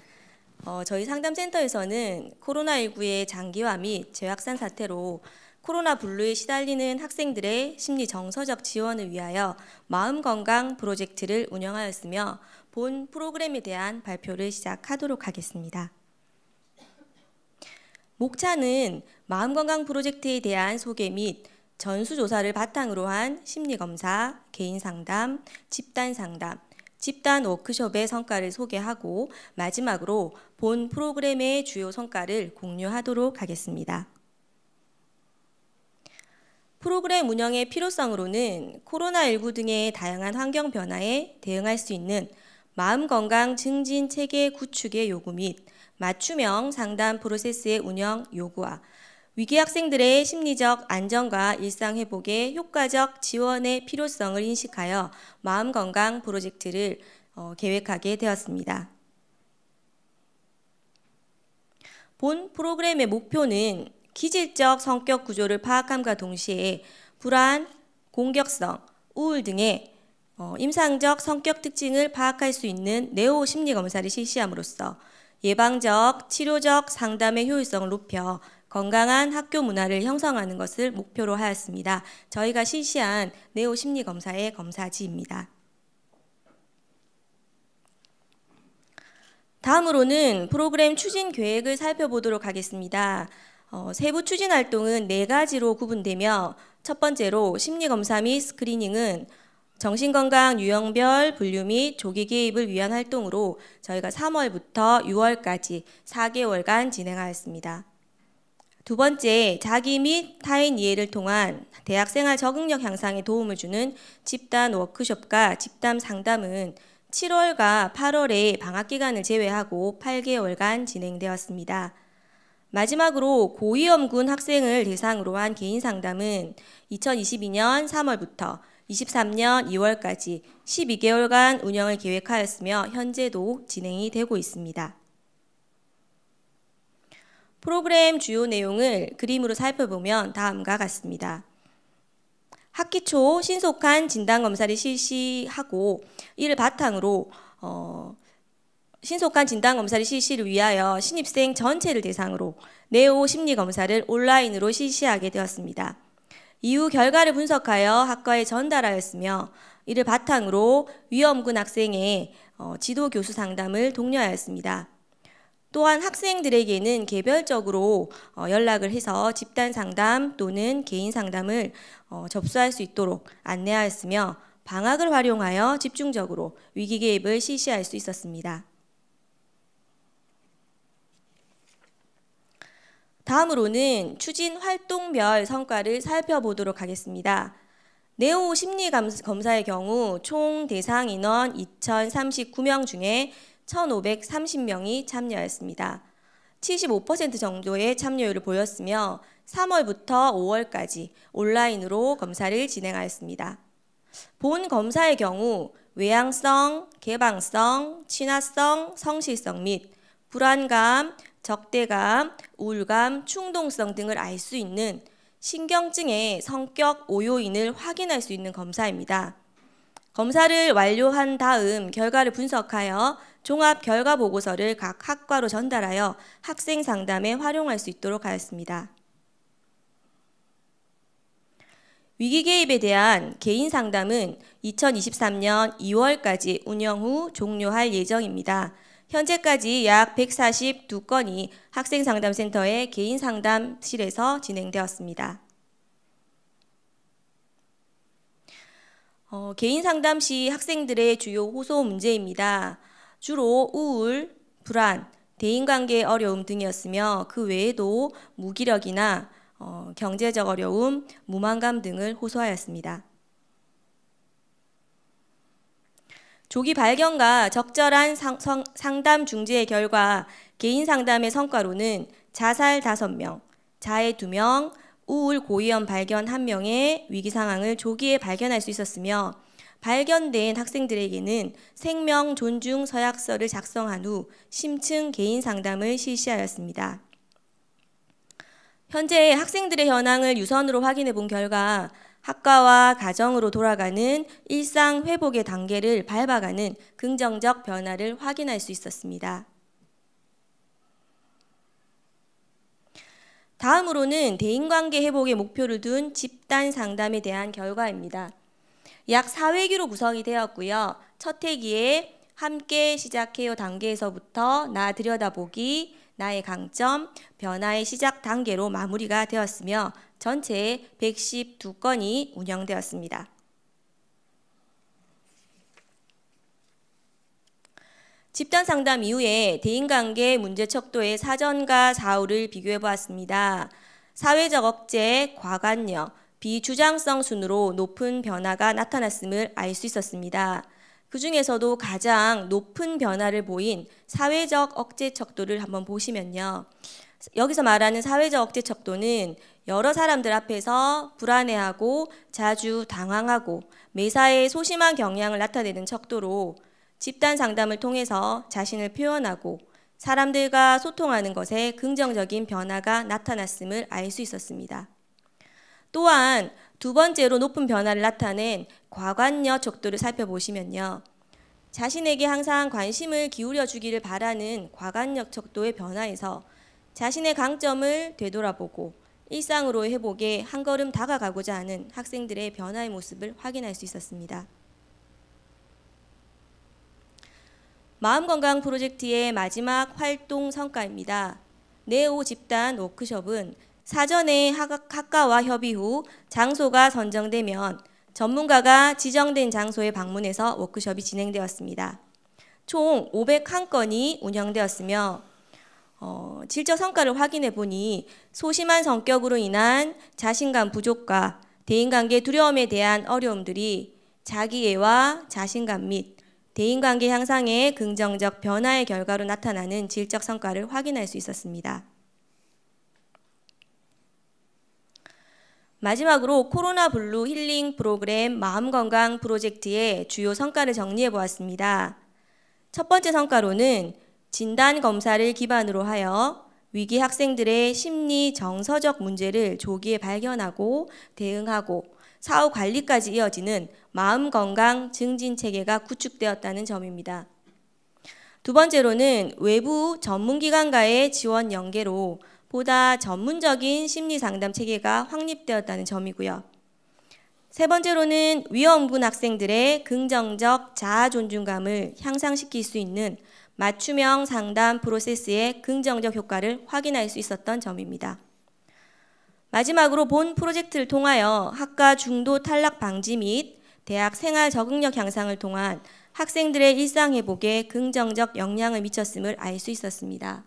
저희 상담센터에서는 코로나19의 장기화 및 재확산 사태로 코로나 블루에 시달리는 학생들의 심리 정서적 지원을 위하여 마음건강 프로젝트를 운영하였으며 본 프로그램에 대한 발표를 시작하도록 하겠습니다. 목차는 마음건강 프로젝트에 대한 소개 및 전수조사를 바탕으로 한 심리검사, 개인상담, 집단상담, 집단 워크숍의 성과를 소개하고 마지막으로 본 프로그램의 주요 성과를 공유하도록 하겠습니다. 프로그램 운영의 필요성으로는 코로나19 등의 다양한 환경 변화에 대응할 수 있는 마음건강 증진 체계 구축의 요구 및 맞춤형 상담 프로세스의 운영 요구와 위기 학생들의 심리적 안정과 일상 회복의 효과적 지원의 필요성을 인식하여 마음건강 프로젝트를 계획하게 되었습니다. 본 프로그램의 목표는 기질적 성격 구조를 파악함과 동시에 불안, 공격성, 우울 등의 임상적 성격 특징을 파악할 수 있는 네오 심리검사를 실시함으로써 예방적, 치료적 상담의 효율성을 높여 건강한 학교 문화를 형성하는 것을 목표로 하였습니다. 저희가 실시한 네오 심리검사의 검사지입니다. 다음으로는 프로그램 추진 계획을 살펴보도록 하겠습니다. 세부 추진 활동은 4가지로 구분되며 첫 번째로 심리검사 및 스크리닝은 정신건강 유형별 분류 및 조기 개입을 위한 활동으로 저희가 3월부터 6월까지 4개월간 진행하였습니다. 두 번째, 자기 및 타인 이해를 통한 대학생활 적응력 향상에 도움을 주는 집단 워크숍과 집단 상담은 7월과 8월에 방학기간을 제외하고 8개월간 진행되었습니다. 마지막으로 고위험군 학생을 대상으로 한 개인 상담은 2022년 3월부터 23년 2월까지 12개월간 운영을 계획하였으며 현재도 진행이 되고 있습니다. 프로그램 주요 내용을 그림으로 살펴보면 다음과 같습니다. 학기 초 신속한 진단검사를 실시하고 이를 바탕으로 신속한 진단검사를 실시를 위하여 신입생 전체를 대상으로 네오 심리검사를 온라인으로 실시하게 되었습니다. 이후 결과를 분석하여 학과에 전달하였으며 이를 바탕으로 위험군 학생의 지도 교수 상담을 독려하였습니다. 또한 학생들에게는 개별적으로 연락을 해서 집단 상담 또는 개인 상담을 접수할 수 있도록 안내하였으며 방학을 활용하여 집중적으로 위기 개입을 실시할 수 있었습니다. 다음으로는 추진 활동별 성과를 살펴보도록 하겠습니다. 네오 심리검사의 경우 총 대상 인원 2,039명 중에 1,530명이 참여했습니다. 75% 정도의 참여율을 보였으며 3월부터 5월까지 온라인으로 검사를 진행하였습니다. 본 검사의 경우 외향성, 개방성, 친화성, 성실성 및 불안감, 적대감, 우울감, 충동성 등을 알 수 있는 신경증의 성격 오요인을 확인할 수 있는 검사입니다. 검사를 완료한 다음 결과를 분석하여 종합 결과 보고서를 각 학과로 전달하여 학생 상담에 활용할 수 있도록 하였습니다. 위기 개입에 대한 개인 상담은 2023년 2월까지 운영 후 종료할 예정입니다. 현재까지 약 142건이 학생상담센터의 개인 상담실에서 진행되었습니다. 개인 상담 시 학생들의 주요 호소 문제입니다. 주로 우울, 불안, 대인관계 어려움 등이었으며 그 외에도 무기력이나 경제적 어려움, 무만감 등을 호소하였습니다. 조기 발견과 적절한 상담 중지의 결과 개인 상담의 성과로는 자살 5명, 자해 2명, 우울 고위험 발견 1명의 위기 상황을 조기에 발견할 수 있었으며 발견된 학생들에게는 생명 존중 서약서를 작성한 후 심층 개인 상담을 실시하였습니다. 현재 학생들의 현황을 유선으로 확인해 본 결과 학과와 가정으로 돌아가는 일상 회복의 단계를 밟아가는 긍정적 변화를 확인할 수 있었습니다. 다음으로는 대인관계 회복의 목표를 둔 집단 상담에 대한 결과입니다. 약 4회기로 구성이 되었고요. 첫 회기에 함께 시작해요 단계에서부터 나 들여다보기, 나의 강점, 변화의 시작 단계로 마무리가 되었으며 전체 112건이 운영되었습니다. 집단 상담 이후에 대인관계 문제 척도의 사전과 사후를 비교해 보았습니다. 사회적 억제, 과관여, 비주장성 순으로 높은 변화가 나타났음을 알 수 있었습니다. 그 중에서도 가장 높은 변화를 보인 사회적 억제 척도를 한번 보시면요. 여기서 말하는 사회적 억제 척도는 여러 사람들 앞에서 불안해하고 자주 당황하고 매사에 소심한 경향을 나타내는 척도로 집단 상담을 통해서 자신을 표현하고 사람들과 소통하는 것에 긍정적인 변화가 나타났음을 알 수 있었습니다. 또한 두 번째로 높은 변화를 나타낸 과관여 척도를 살펴보시면요. 자신에게 항상 관심을 기울여 주기를 바라는 과관여 척도의 변화에서 자신의 강점을 되돌아보고 일상으로의 회복에 한 걸음 다가가고자 하는 학생들의 변화의 모습을 확인할 수 있었습니다. 마음건강 프로젝트의 마지막 활동 성과입니다. 네오 집단 워크숍은 사전에 학과와 협의 후 장소가 선정되면 전문가가 지정된 장소에 방문해서 워크숍이 진행되었습니다. 총 501건이 운영되었으며 질적 성과를 확인해 보니 소심한 성격으로 인한 자신감 부족과 대인관계 두려움에 대한 어려움들이 자기애와 자신감 및 대인관계 향상의 긍정적 변화의 결과로 나타나는 질적 성과를 확인할 수 있었습니다. 마지막으로 코로나 블루 힐링 프로그램 마음건강 프로젝트의 주요 성과를 정리해 보았습니다. 첫 번째 성과로는 진단 검사를 기반으로 하여 위기 학생들의 심리 정서적 문제를 조기에 발견하고 대응하고 사후 관리까지 이어지는 마음건강 증진 체계가 구축되었다는 점입니다. 두 번째로는 외부 전문기관과의 지원 연계로 보다 전문적인 심리상담 체계가 확립되었다는 점이고요. 세 번째로는 위험군 학생들의 긍정적 자아 존중감을 향상시킬 수 있는 맞춤형 상담 프로세스의 긍정적 효과를 확인할 수 있었던 점입니다. 마지막으로 본 프로젝트를 통하여 학과 중도 탈락 방지 및 대학 생활 적응력 향상을 통한 학생들의 일상 회복에 긍정적 영향을 미쳤음을 알 수 있었습니다.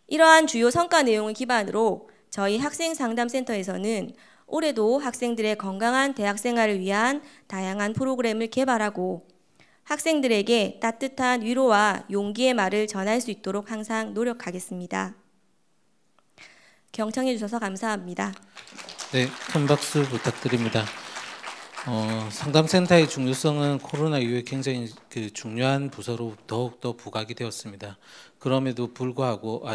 이러한 주요 성과 내용을 기반으로 저희 학생상담센터에서는 올해도 학생들의 건강한 대학 생활을 위한 다양한 프로그램을 개발하고 학생들에게 따뜻한 위로와 용기의 말을 전할 수 있도록 항상 노력하겠습니다. 경청해 주셔서 감사합니다. 네, 큰 박수 부탁드립니다. 상담센터의 중요성은 코로나 이후에 굉장히 중요한 부서로 더욱더 부각이 되었습니다. 그럼에도 불구하고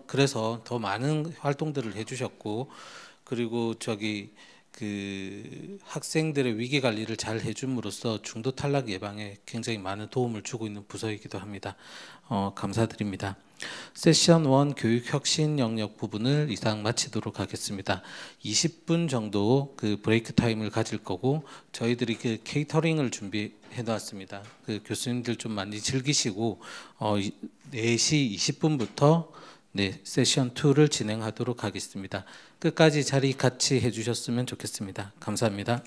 그래서 더 많은 활동들을 해주셨고 그리고 학생들의 위기 관리를 잘 해줌으로써 중도 탈락 예방에 굉장히 많은 도움을 주고 있는 부서이기도 합니다. 감사드립니다. 세션 1 교육 혁신 영역 부분을 이상 마치도록 하겠습니다. 20분 정도 브레이크 타임을 가질 거고 저희들이 케이터링을 준비해 놨습니다. 교수님들 좀 많이 즐기시고 4시 20분부터 세션 2를 진행하도록 하겠습니다. 끝까지 자리 같이 해주셨으면 좋겠습니다. 감사합니다.